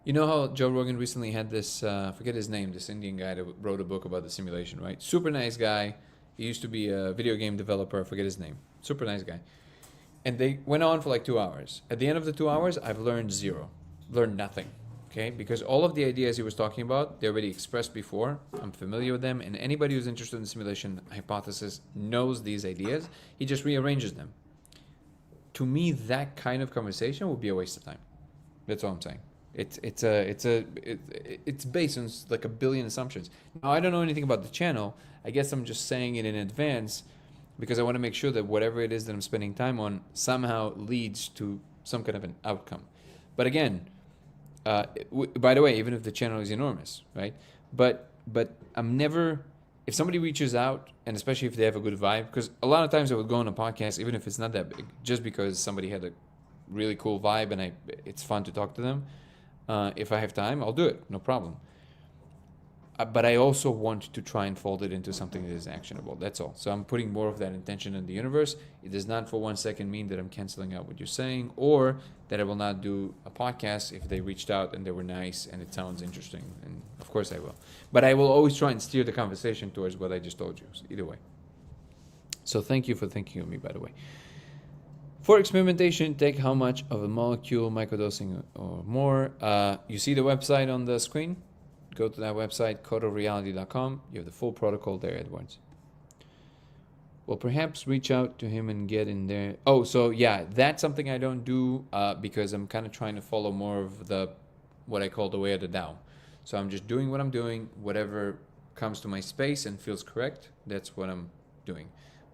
you know how Joe Rogan recently had this, forget his name, this Indian guy that wrote a book about the simulation, right? Super nice guy. He used to be a video game developer, I forget his name. Super nice guy. And they went on for like 2 hours. At the end of the 2 hours, I've learned zero, learned nothing. Okay, because all of the ideas he was talking about, they already expressed before. I'm familiar with them, and anybody who's interested in simulation hypothesis knows these ideas. He just rearranges them. To me, that kind of conversation would be a waste of time. That's all I'm saying. It's based on like a billion assumptions. Now I don't know anything about the channel. I guess I'm just saying it in advance because I want to make sure that whatever it is that I'm spending time on somehow leads to some kind of an outcome. But again, by the way, even if the channel is enormous, right? But I'm never. If somebody reaches out, and especially if they have a good vibe, because a lot of times I would go on a podcast even if it's not that big, just because somebody had a really cool vibe and it's fun to talk to them. If I have time, I'll do it, no problem. But I also want to try and fold it into something that is actionable. That's all. So I'm putting more of that intention in the universe. It does not for 1 second mean that I'm canceling out what you're saying or that I will not do a podcast if they reached out and they were nice and it sounds interesting. And of course I will. But I will always try and steer the conversation towards what I just told you. So either way. So thank you for thinking of me, by the way. For experimentation, take how much of a molecule, microdosing or more. You see the website on the screen? Go to that website, codeofreality.com. You have the full protocol there, Edwards. Well, perhaps reach out to him and get in there. Oh, so yeah, that's something I don't do because I'm kind of trying to follow more of what I call the way of the Tao. So I'm just doing what I'm doing, whatever comes to my space and feels correct, that's what I'm doing.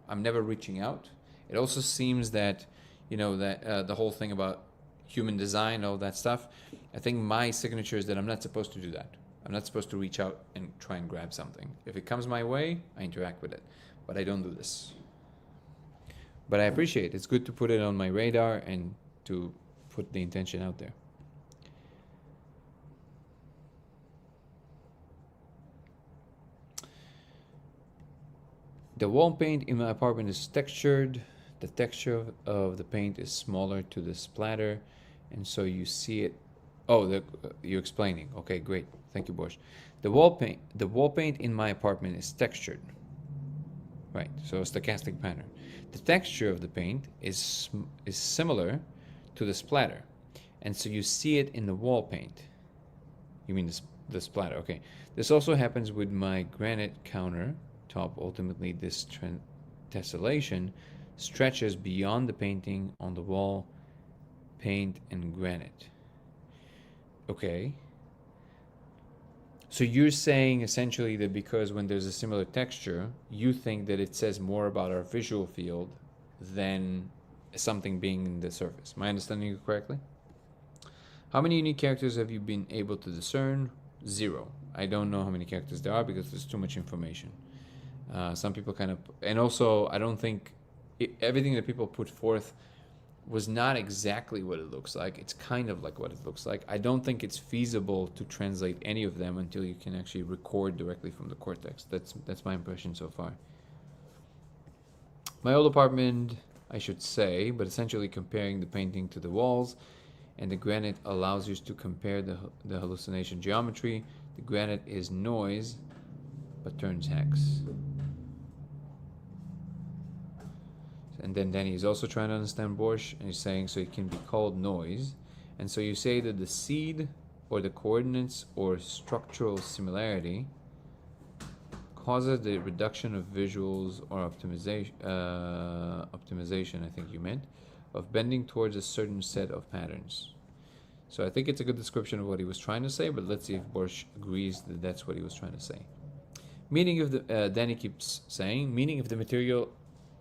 I'm never reaching out. It also seems that, that the whole thing about human design, all that stuff, I think my signature is that I'm not supposed to do that. I'm not supposed to reach out and try and grab something. If it comes my way, I interact with it. But I don't do this. But I appreciate it. It's good to put it on my radar and to put the intention out there. The wall paint in my apartment is textured. The texture of the paint is smaller to the splatter, and so you see it. Oh, you're explaining. Okay, great. Thank you, Bosch. The wall paint in my apartment is textured. Right, so a stochastic pattern. The texture of the paint is similar to the splatter, and so you see it in the wall paint. You mean the splatter? Okay. This also happens with my granite countertop. Ultimately, this tessellation stretches beyond the painting on the wall, paint, and granite. Okay. So you're saying essentially that because when there's a similar texture, you think that it says more about our visual field than something being in the surface. Am I understanding you correctly? How many unique characters have you been able to discern? 0. I don't know how many characters there are because there's too much information. Some people and also I don't think everything that people put forth was not exactly what it looks like. It's kind of like what it looks like. I don't think it's feasible to translate any of them until you can actually record directly from the cortex. That's my impression so far. My old apartment I should say, but essentially comparing the painting to the walls, and the granite allows you to compare the hallucination geometry. The granite is noise, but turns hex. And then Danny is also trying to understand Borscht, and he's saying so it can be called noise. And so you say that the seed or the coordinates or structural similarity causes the reduction of visuals or optimization, I think you meant, of bending towards a certain set of patterns. So I think it's a good description of what he was trying to say, but let's see if Borscht agrees that that's what he was trying to say. Meaning of the, Danny keeps saying, meaning if the material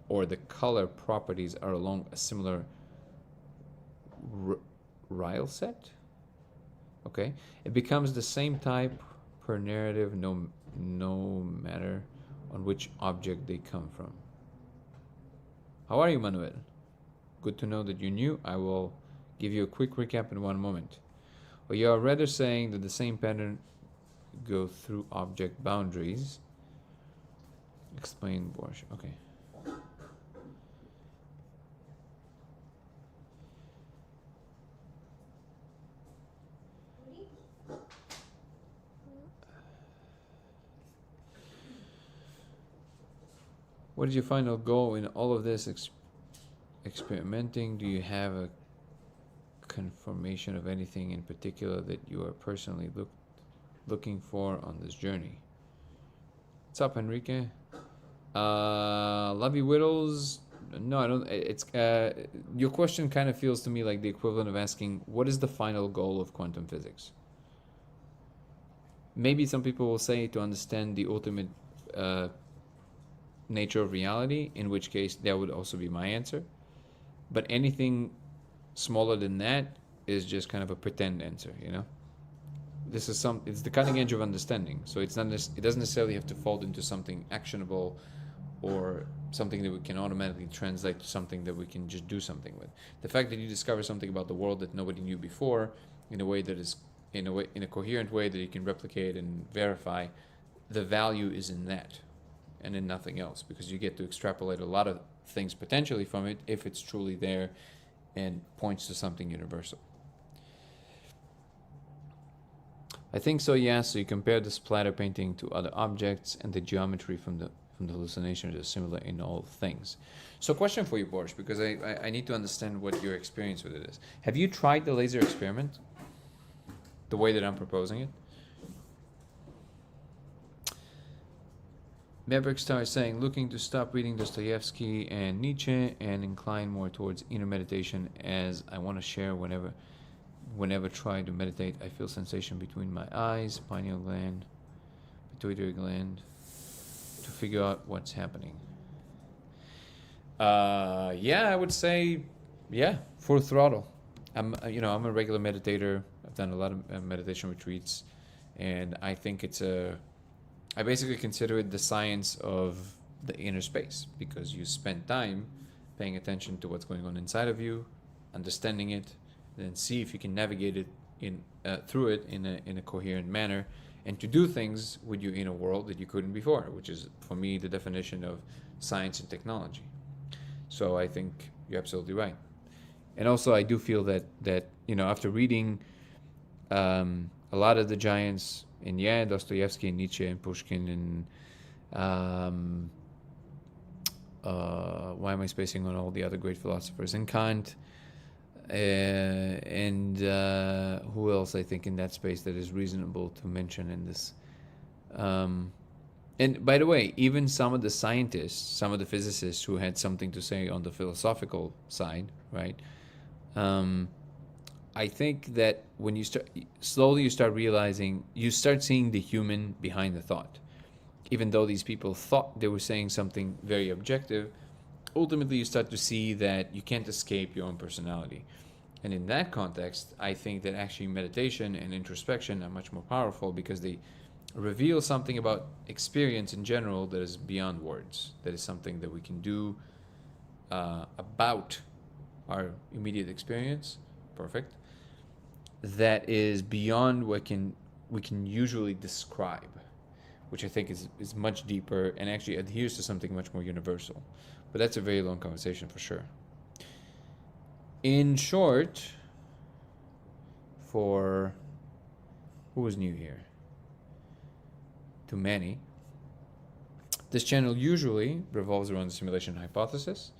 or the color properties are along a similar Ryle set, okay, it becomes the same type per narrative, no matter on which object they come from. How are you, Manuel? Good to know that you knew. I will give you a quick recap in one moment. Or you are rather saying that the same pattern go through object boundaries. Explain, Borscht. Okay. What is your final goal in all of this experimenting? Do you have a confirmation of anything in particular that you are personally looking for on this journey? What's up, Enrique? Love you, Whittles. No, I don't. It's your question kind of feels to me like the equivalent of asking, what is the final goal of quantum physics? Maybe some people will say to understand the ultimate nature of reality, in which case that would also be my answer. But anything smaller than that is just kind of a pretend answer, you know? This is it's the cutting edge of understanding. So it's not it doesn't necessarily have to fold into something actionable or something that we can automatically translate to something that we can just do something with. The fact that you discover something about the world that nobody knew before in a way that is in a coherent way that you can replicate and verify, the value is in that and in nothing else, because you get to extrapolate a lot of things potentially from it if it's truly there and points to something universal. I think so, yeah. So you compare the splatter painting to other objects, and the geometry from the hallucinations is similar in all things. So question for you, Borscht, because I need to understand what your experience with it is. Have you tried the laser experiment the way that I'm proposing it? Maverick Star is saying, looking to stop reading Dostoevsky and Nietzsche and incline more towards inner meditation, as I want to share whenever try to meditate, I feel sensation between my eyes, pineal gland, pituitary gland, to figure out what's happening. Yeah, I would say, yeah, full throttle. I'm a regular meditator. I've done a lot of meditation retreats, and I think I basically consider it the science of the inner space, because you spend time paying attention to what's going on inside of you, understanding it, then see if you can navigate it through it in a coherent manner, and to do things with your inner world that you couldn't before, which is, for me, the definition of science and technology. So I think you're absolutely right. And also, I do feel that after reading a lot of the giants, and yeah, Dostoevsky and Nietzsche and Pushkin and why am I spacing on all the other great philosophers, and Kant, and who else I think in that space that is reasonable to mention in this. And by the way, even some of the scientists, some of the physicists who had something to say on the philosophical side, right? I think that when you start realizing, you start seeing the human behind the thought. Even though these people thought they were saying something very objective, ultimately you start to see that you can't escape your own personality. And in that context, I think that actually meditation and introspection are much more powerful, because they reveal something about experience in general that is beyond words. That is something that we can do about our immediate experience. Perfect. That is beyond what we can usually describe, which I think is much deeper and actually adheres to something much more universal. But that's a very long conversation for sure. In short, for who is new here? To many, this channel usually revolves around the simulation hypothesis.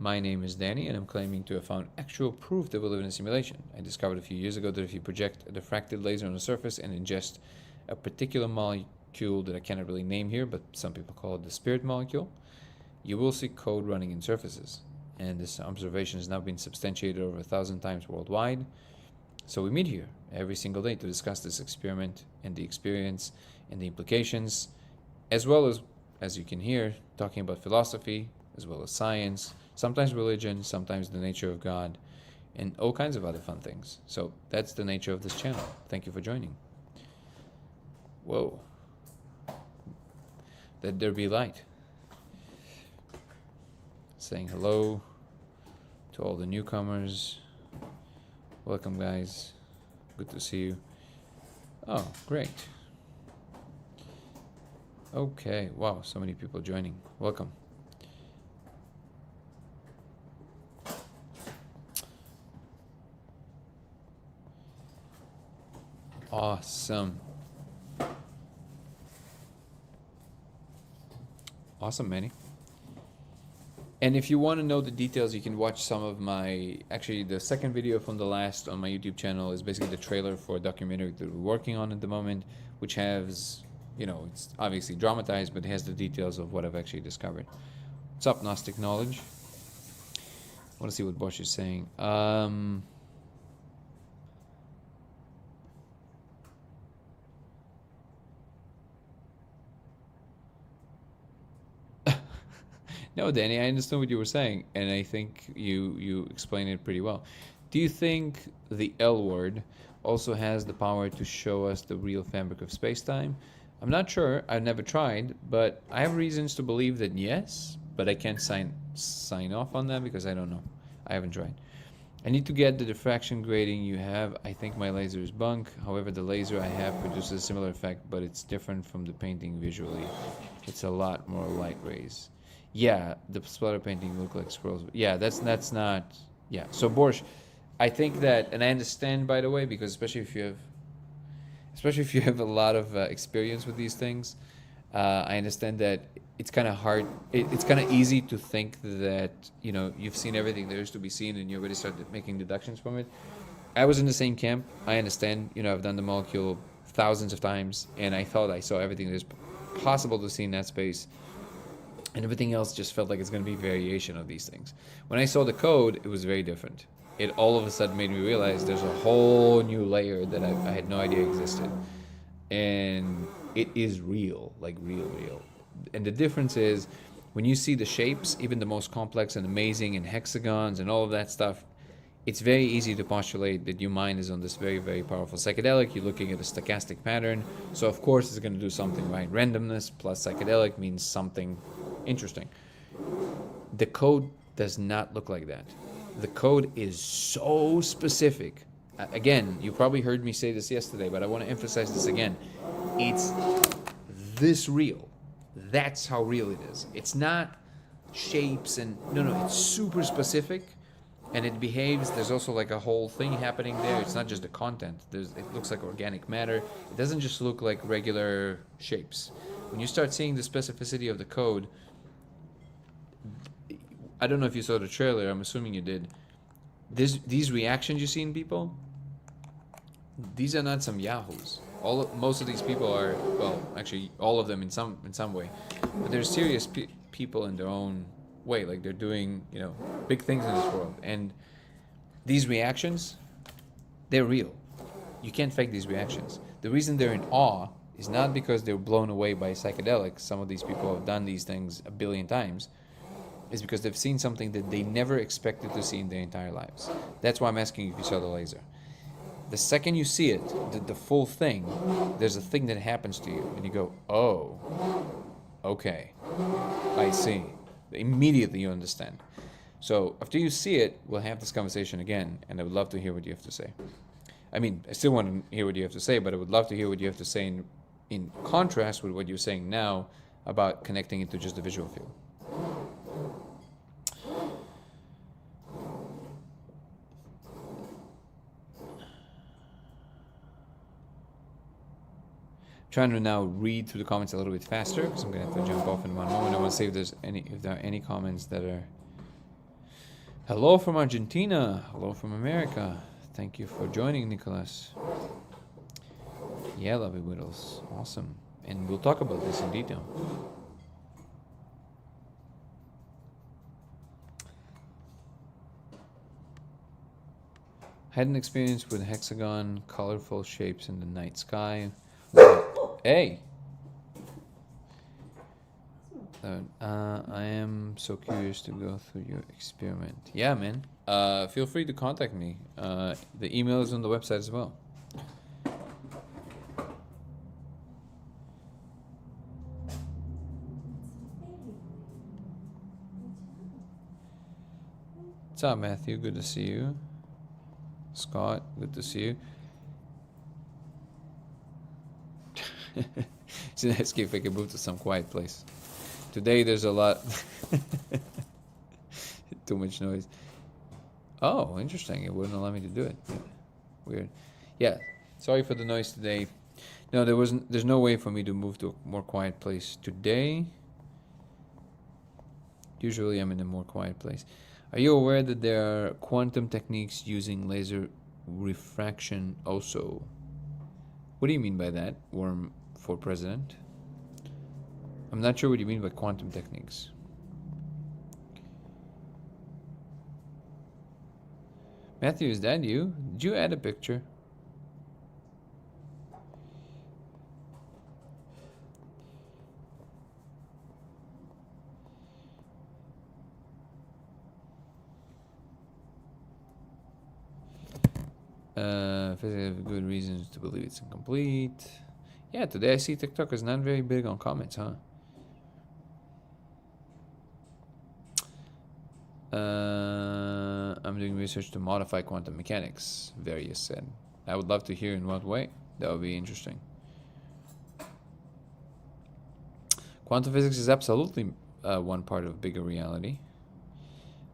My name is Danny, and I'm claiming to have found actual proof that we live in a simulation. I discovered a few years ago that if you project a diffracted laser on a surface and ingest a particular molecule that I cannot really name here, but some people call it the spirit molecule, you will see code running in surfaces. And this observation has now been substantiated over 1,000 times worldwide. So we meet here every single day to discuss this experiment and the experience and the implications, as well as you can hear, talking about philosophy, as well as science, sometimes religion, sometimes the nature of God, and all kinds of other fun things. So that's the nature of this channel. Thank you for joining. Whoa. Let there be light. Saying hello to all the newcomers. Welcome, guys. Good to see you. Oh, great. Okay, wow, so many people joining. Welcome. Awesome. Awesome, Manny. And if you want to know the details, you can watch some of my, actually the second video from the last on my YouTube channel is basically the trailer for a documentary that we're working on at the moment, which has, you know, it's obviously dramatized, but it has the details of what I've actually discovered. What's up, Gnostic Knowledge? I want to see what Bosch is saying. No, Danny, I understand what you were saying, and I think you explained it pretty well. Do you think the L word also has the power to show us the real fabric of space-time? I'm not sure. I've never tried, but I have reasons to believe that yes, but I can't sign off on that because I don't know. I haven't tried. I need to get the diffraction grading you have. I think my laser is bunk. However, the laser I have produces a similar effect, but it's different from the painting visually. It's a lot more light rays. Yeah, the splatter painting look like squirrels. Yeah, that's not. Yeah. So Borsch, I think that, and I understand, by the way, because especially if you have a lot of experience with these things, I understand that it's kind of hard. It's kind of easy to think that, you know, you've seen everything there is to be seen, and you already started making deductions from it. I was in the same camp. I understand. You know, I've done the molecule thousands of times, and I thought I saw everything there's possible to see in that space. And everything else just felt like it's going to be variation of these things. When I saw the code, it was very different. It all of a sudden made me realize there's a whole new layer that I had no idea existed. And it is real, like real. And the difference is, when you see the shapes, even the most complex and amazing, and hexagons and all of that stuff, it's very easy to postulate that your mind is on this very, very powerful psychedelic. You're looking at a stochastic pattern. So of course it's going to do something, right? Randomness plus psychedelic means something interesting. The code does not look like that. The code is so specific. Again, you probably heard me say this yesterday, but I want to emphasize this again. It's this real. That's how real it is. It's not shapes and no, it's super specific, and it behaves. There's also like a whole thing happening there. It's not just the content. It looks like organic matter. It doesn't just look like regular shapes. When you start seeing the specificity of the code, I don't know if you saw the trailer. I'm assuming you did. These reactions you see in people, these are not some yahoos. Most of these people are, well, actually all of them in some way, but they're serious people in their own way. Like they're doing, you know, big things in this world. And these reactions, they're real. You can't fake these reactions. The reason they're in awe is not because they're blown away by psychedelics. Some of these people have done these things a billion times. Is because they've seen something that they never expected to see in their entire lives. That's why I'm asking if you saw the laser. The second you see it, the full thing, there's a thing that happens to you, and you go, oh, okay, I see. Immediately you understand. So after you see it, we'll have this conversation again, and I would love to hear what you have to say. I mean, I still want to hear what you have to say, but I would love to hear what you have to say in contrast with what you're saying now about connecting it to just the visual field. Trying to now read through the comments a little bit faster because I'm gonna have to jump off in one moment. I want to see if there are any comments that are. Hello from Argentina. Hello from America. Thank you for joining, Nicholas. Yeah, Lovey Whittles. Awesome. And we'll talk about this in detail. Had an experience with hexagon, colorful shapes in the night sky. Hey! I am so curious to go through your experiment. Yeah, man. Feel free to contact me. The email is on the website as well. What's up, Matthew? Good to see you. Scott, good to see you. Let's if I can move to some quiet place. Today there's a lot. Too much noise. Oh, interesting. It wouldn't allow me to do it. Weird. Yeah. Sorry for the noise today. No, there's no way for me to move to a more quiet place today. Usually I'm in a more quiet place. Are you aware that there are quantum techniques using laser refraction also? What do you mean by that, Worm for President? I'm not sure what you mean by quantum techniques. Matthew, is that you? Did you add a picture? Physically have good reasons to believe it's incomplete. Yeah, today I see TikTok is not very big on comments, huh? I'm doing research to modify quantum mechanics, Various said. I would love to hear in what way. That would be interesting. Quantum physics is absolutely one part of bigger reality.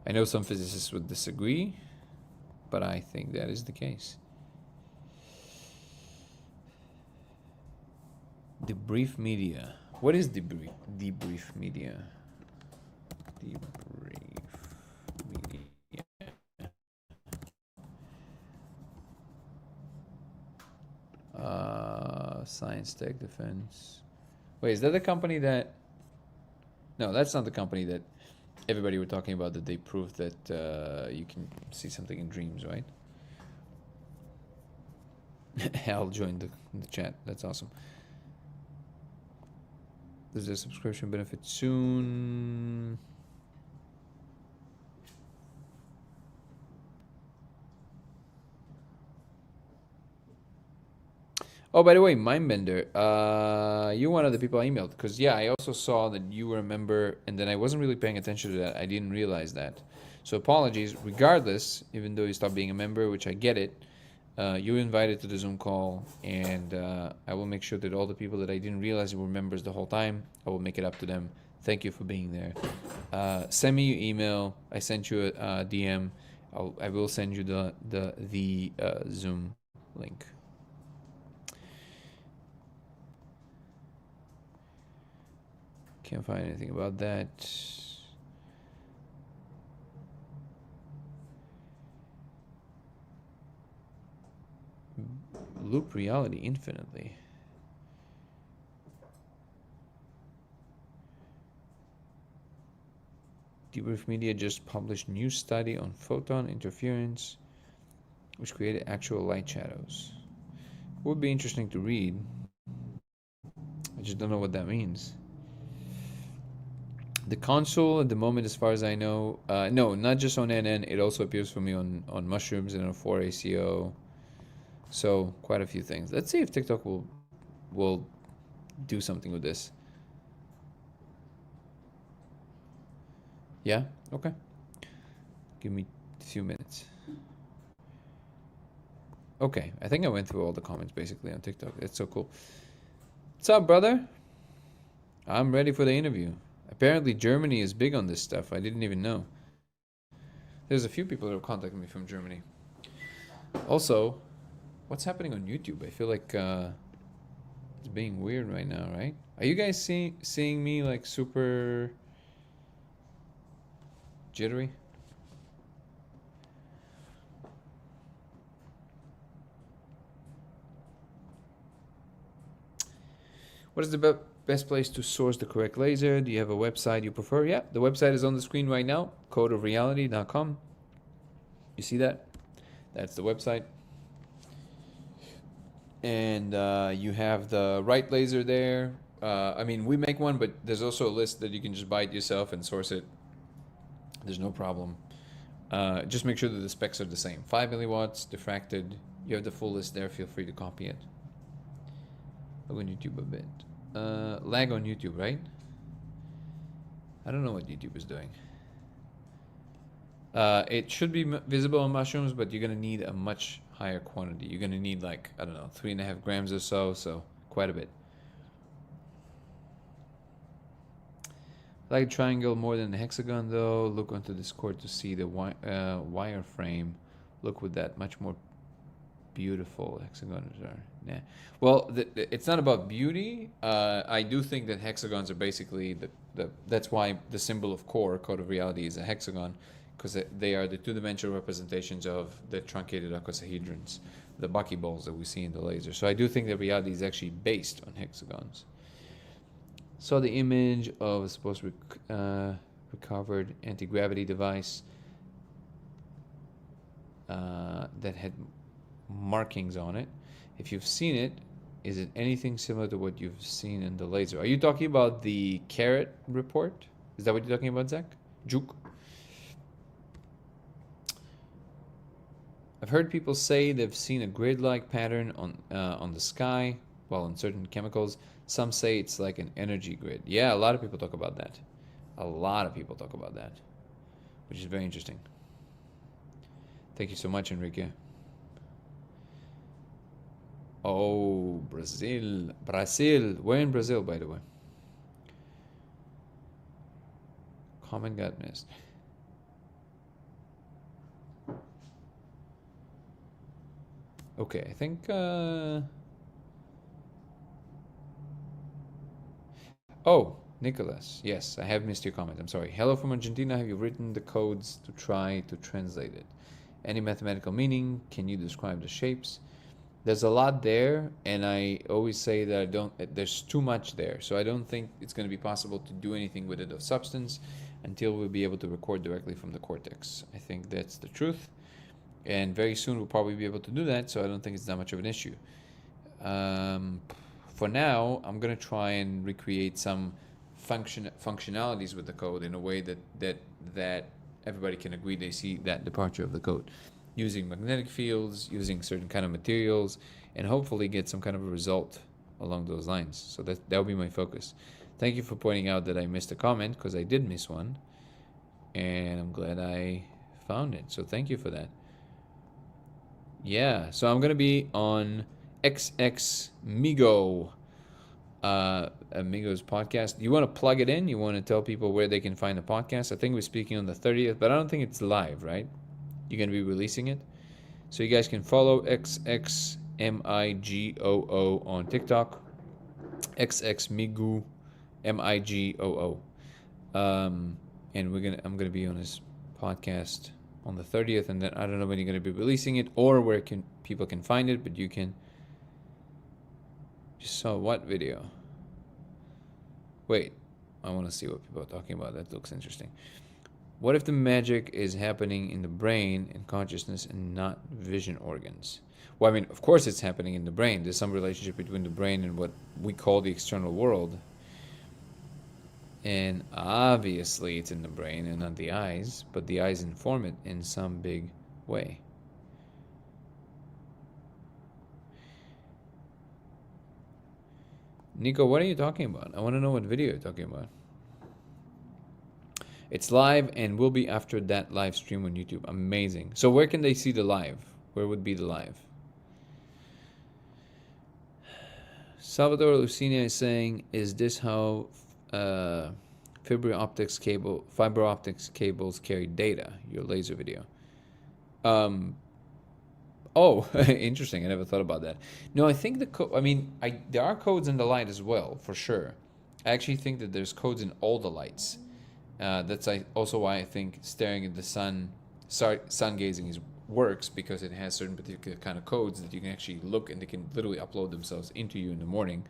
I know some physicists would disagree, but I think that is the case. Debrief media. What is debrief media? Debrief media. Science, tech, defense. Wait, is that the company that? No, that's not the company that everybody were talking about, that they proved that you can see something in dreams, right? Hal joined the chat. That's awesome. There's a subscription benefit soon. Oh, by the way, Mindbender, you're one of the people I emailed, because yeah, I also saw that you were a member, and then I wasn't really paying attention to that. I didn't realize that. So apologies. Regardless, even though you stopped being a member, which I get it, you were invited to the Zoom call, and I will make sure that all the people that I didn't realize were members the whole time, I will make it up to them. Thank you for being there. Send me your email. I sent you a DM. I will send you the Zoom link. Can't find anything about that. Loop reality infinitely. Debrief Media just published new study on photon interference, which created actual light shadows. Would be interesting to read. I just don't know what that means. The console at the moment, as far as I know, no, not just on NN, it also appears for me on mushrooms and on 4ACO. So quite a few things. Let's see if TikTok will do something with this. Yeah? Okay. Give me a few minutes. Okay, I think I went through all the comments basically on TikTok. That's so cool. What's up, brother? I'm ready for the interview. Apparently Germany is big on this stuff. I didn't even know. There's a few people that have contacted me from Germany. Also, what's happening on YouTube? I feel like It's being weird right now, right? Are you guys seeing me like super jittery? What is the best place to source the correct laser? Do you have a website you prefer? Yeah, the website is on the screen right now, codeofreality.com. You see that? That's the website. And you have the right laser there. I mean, we make one, but there's also a list that you can just buy it yourself and source it. There's no problem. Just make sure that the specs are the same. 5 milliwatts, diffracted. You have the full list there. Feel free to copy it. Look on YouTube a bit. Lag on YouTube, right? I don't know what YouTube is doing. It should be visible on mushrooms, but you're gonna need a much higher quantity. You're gonna need like, I don't know, 3.5 grams or so quite a bit. I like a triangle more than a hexagon though. Look onto Discord to see the wireframe. Look with that much more beautiful hexagons are. Nah. Well, it's not about beauty. I do think that hexagons are basically that's why the symbol of core, code of reality, is a hexagon, because they are the two-dimensional representations of the truncated icosahedrons, the buckyballs that we see in the laser. So I do think that reality is actually based on hexagons. Saw the image of a supposed recovered anti-gravity device that had markings on it. If you've seen it, is it anything similar to what you've seen in the laser? Are you talking about the carrot report? Is that what you're talking about, Zach? Juke? I've heard people say they've seen a grid-like pattern on the sky, while on certain chemicals. Some say it's like an energy grid. Yeah, a lot of people talk about that. A lot of people talk about that, which is very interesting. Thank you so much, Enrique. Oh, Brazil. Brazil. Where in Brazil, by the way? Comment got missed. Okay, I think... Oh, Nicholas. Yes, I have missed your comment. I'm sorry. Hello from Argentina. Have you written the codes to try to translate it? Any mathematical meaning? Can you describe the shapes? There's a lot there, and I always say that there's too much there. So I don't think it's going to be possible to do anything with it of substance until we'll be able to record directly from the cortex. I think that's the truth. And very soon we'll probably be able to do that, so I don't think it's that much of an issue. For now, I'm going to try and recreate some functionalities with the code in a way that everybody can agree they see that departure of the code, using magnetic fields, using certain kind of materials, and hopefully get some kind of a result along those lines. So that will be my focus. Thank you for pointing out that I missed a comment, because I did miss one, and I'm glad I found it. So thank you for that. Yeah, so I'm going to be on XXMigo, Amigos podcast. You want to plug it in? You want to tell people where they can find the podcast? I think we're speaking on the 30th, but I don't think it's live, right? You're going to be releasing it. So you guys can follow XXMIGOO on TikTok. XXMigu, MIGOO. And I'm gonna be on his podcast on the 30th, and then I don't know when you're going to be releasing it or where people can find it, but you can. Just saw what video? Wait, I want to see what people are talking about. That looks interesting. What if the magic is happening in the brain and consciousness and not vision organs? Well, I mean, of course it's happening in the brain. There's some relationship between the brain and what we call the external world. And obviously it's in the brain and not the eyes, but the eyes inform it in some big way. Nico, what are you talking about? I want to know what video you're talking about. It's live and will be after that live stream on YouTube. Amazing. So where can they see the live? Where would be the live? Salvador Lucina is saying, is this how fiber optics cables carry data? Your laser video. Oh, interesting. I never thought about that. No, I think I mean, there are codes in the light as well, for sure. I actually think that there's codes in all the lights. That's also why I think staring at the sun, sun gazing works, because it has certain particular kind of codes that you can actually look, and they can literally upload themselves into you in the morning.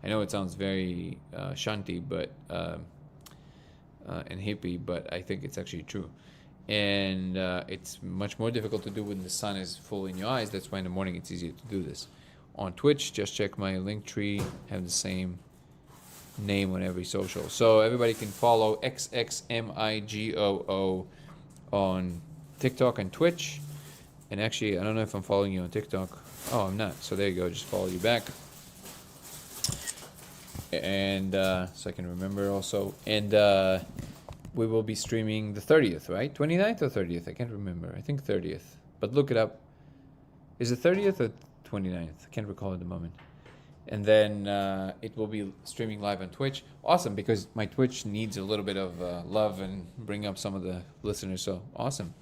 I know it sounds very shanti, but and hippie, but I think it's actually true. And it's much more difficult to do when the sun is full in your eyes. That's why in the morning it's easier to do this. On Twitch, just check my link tree, have the same name on every social. So everybody can follow XXMIGOO on TikTok and Twitch. And actually, I don't know if I'm following you on TikTok. Oh, I'm not. So there you go. Just follow you back. And so I can remember also. And we will be streaming the 30th, right? 29th or 30th? I can't remember. I think 30th. But look it up. Is it 30th or 29th? I can't recall at the moment. And then it will be streaming live on Twitch. Awesome, because my Twitch needs a little bit of love and bring up some of the listeners. So awesome.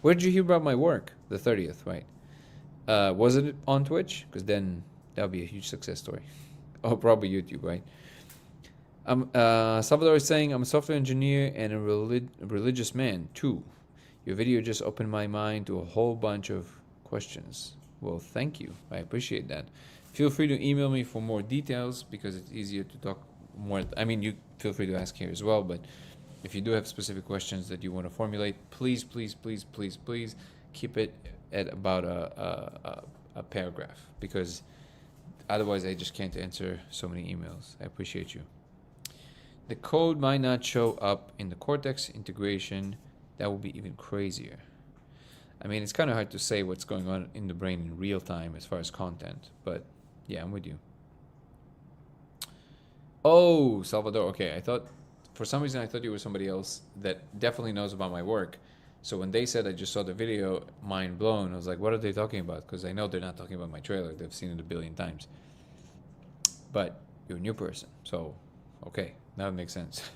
Where did you hear about my work? The 30th, right? Was it on Twitch? Because then that would be a huge success story. Oh, probably YouTube, right? Salvador is saying, I'm a software engineer and a religious man, too. Your video just opened my mind to a whole bunch of questions. Well, thank you. I appreciate that. Feel free to email me for more details, because it's easier to talk more. I mean, you feel free to ask here as well, but if you do have specific questions that you want to formulate, please, please, please, please, please keep it at about a paragraph, because otherwise I just can't answer so many emails. I appreciate you. The code might not show up in the Cortex integration. That would be even crazier. I mean, it's kind of hard to say what's going on in the brain in real time as far as content, but yeah, I'm with you. Oh, Salvador. Okay, for some reason I thought you were somebody else that definitely knows about my work. So when they said I just saw the video, mind blown. I was like, what are they talking about? Because I know they're not talking about my trailer. They've seen it a billion times. But you're a new person, so okay, that makes sense.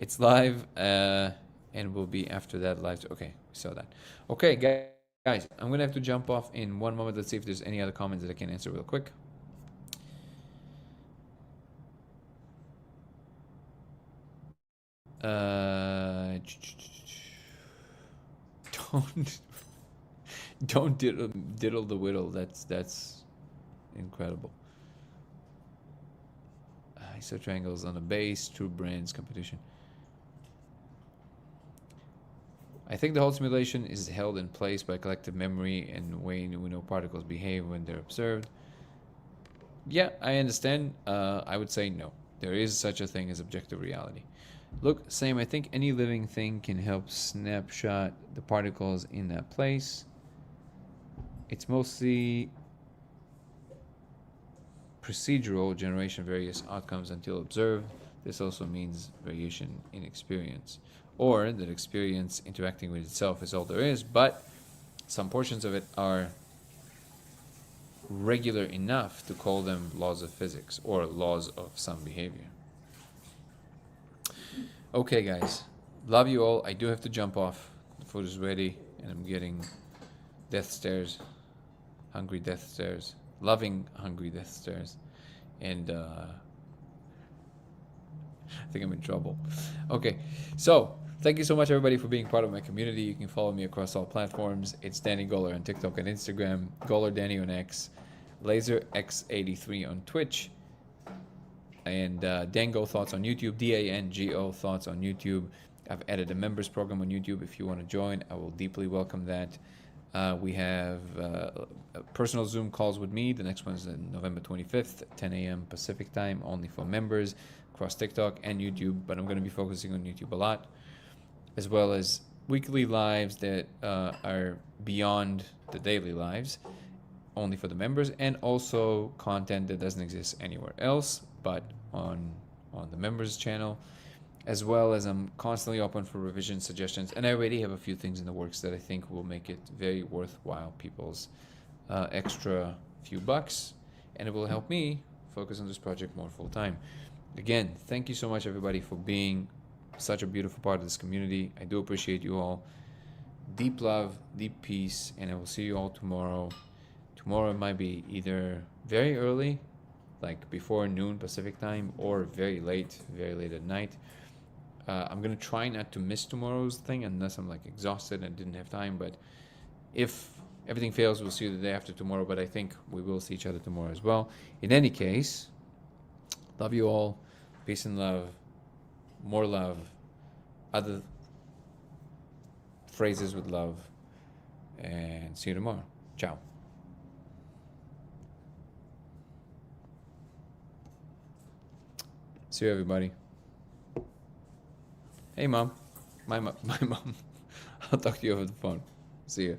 It's live, and will be after that live. Okay, we saw that. Okay, guys, I'm gonna have to jump off in one moment. Let's see if there's any other comments that I can answer real quick. Don't diddle the whittle. That's incredible. Isotriangles on the base, true brands competition. I think the whole simulation is held in place by collective memory and the way we know particles behave when they're observed. Yeah, I understand. I would say no. There is such a thing as objective reality. Look, same. I think any living thing can help snapshot the particles in that place. It's mostly procedural generation of various outcomes until observed. This also means variation in experience, or that experience interacting with itself is all there is, but some portions of it are regular enough to call them laws of physics or laws of some behavior. Okay, guys, love you all. I do have to jump off. The food is ready, and I'm getting death stares, hungry death stares, loving hungry death stares, and I think I'm in trouble. Okay, so thank you so much, everybody, for being part of my community. You can follow me across all platforms. It's Danny Goller on TikTok and Instagram, Goller Danny on X, LaserX83 on Twitch, and Dango Thoughts on YouTube, DANGO Thoughts on YouTube. I've added a members program on YouTube. If you want to join, I will deeply welcome that. We have personal Zoom calls with me. The next one is November 25th, 10 a.m. Pacific time, only for members across TikTok and YouTube, but I'm going to be focusing on YouTube a lot, as well as weekly lives that are beyond the daily lives, only for the members, and also content that doesn't exist anywhere else but on the members channel, as well as I'm constantly open for revision suggestions, and I already have a few things in the works that I think will make it very worthwhile people's extra few bucks, and it will help me focus on this project more full time. Again, thank you so much, everybody, for being such a beautiful part of this community. I do appreciate you all. deep love, deep peace, and I will see you all tomorrow. Tomorrow might be either very early, like before noon Pacific time, or very late at night. I'm gonna try not to miss tomorrow's thing unless I'm like exhausted and didn't have time. But if everything fails, we'll see you the day after tomorrow. But I think we will see each other tomorrow as well. In any case, love you all. Peace and love. More love. Other phrases with love. And see you tomorrow. Ciao. See you, everybody. Hey, Mom. My mom. I'll talk to you over the phone. See you.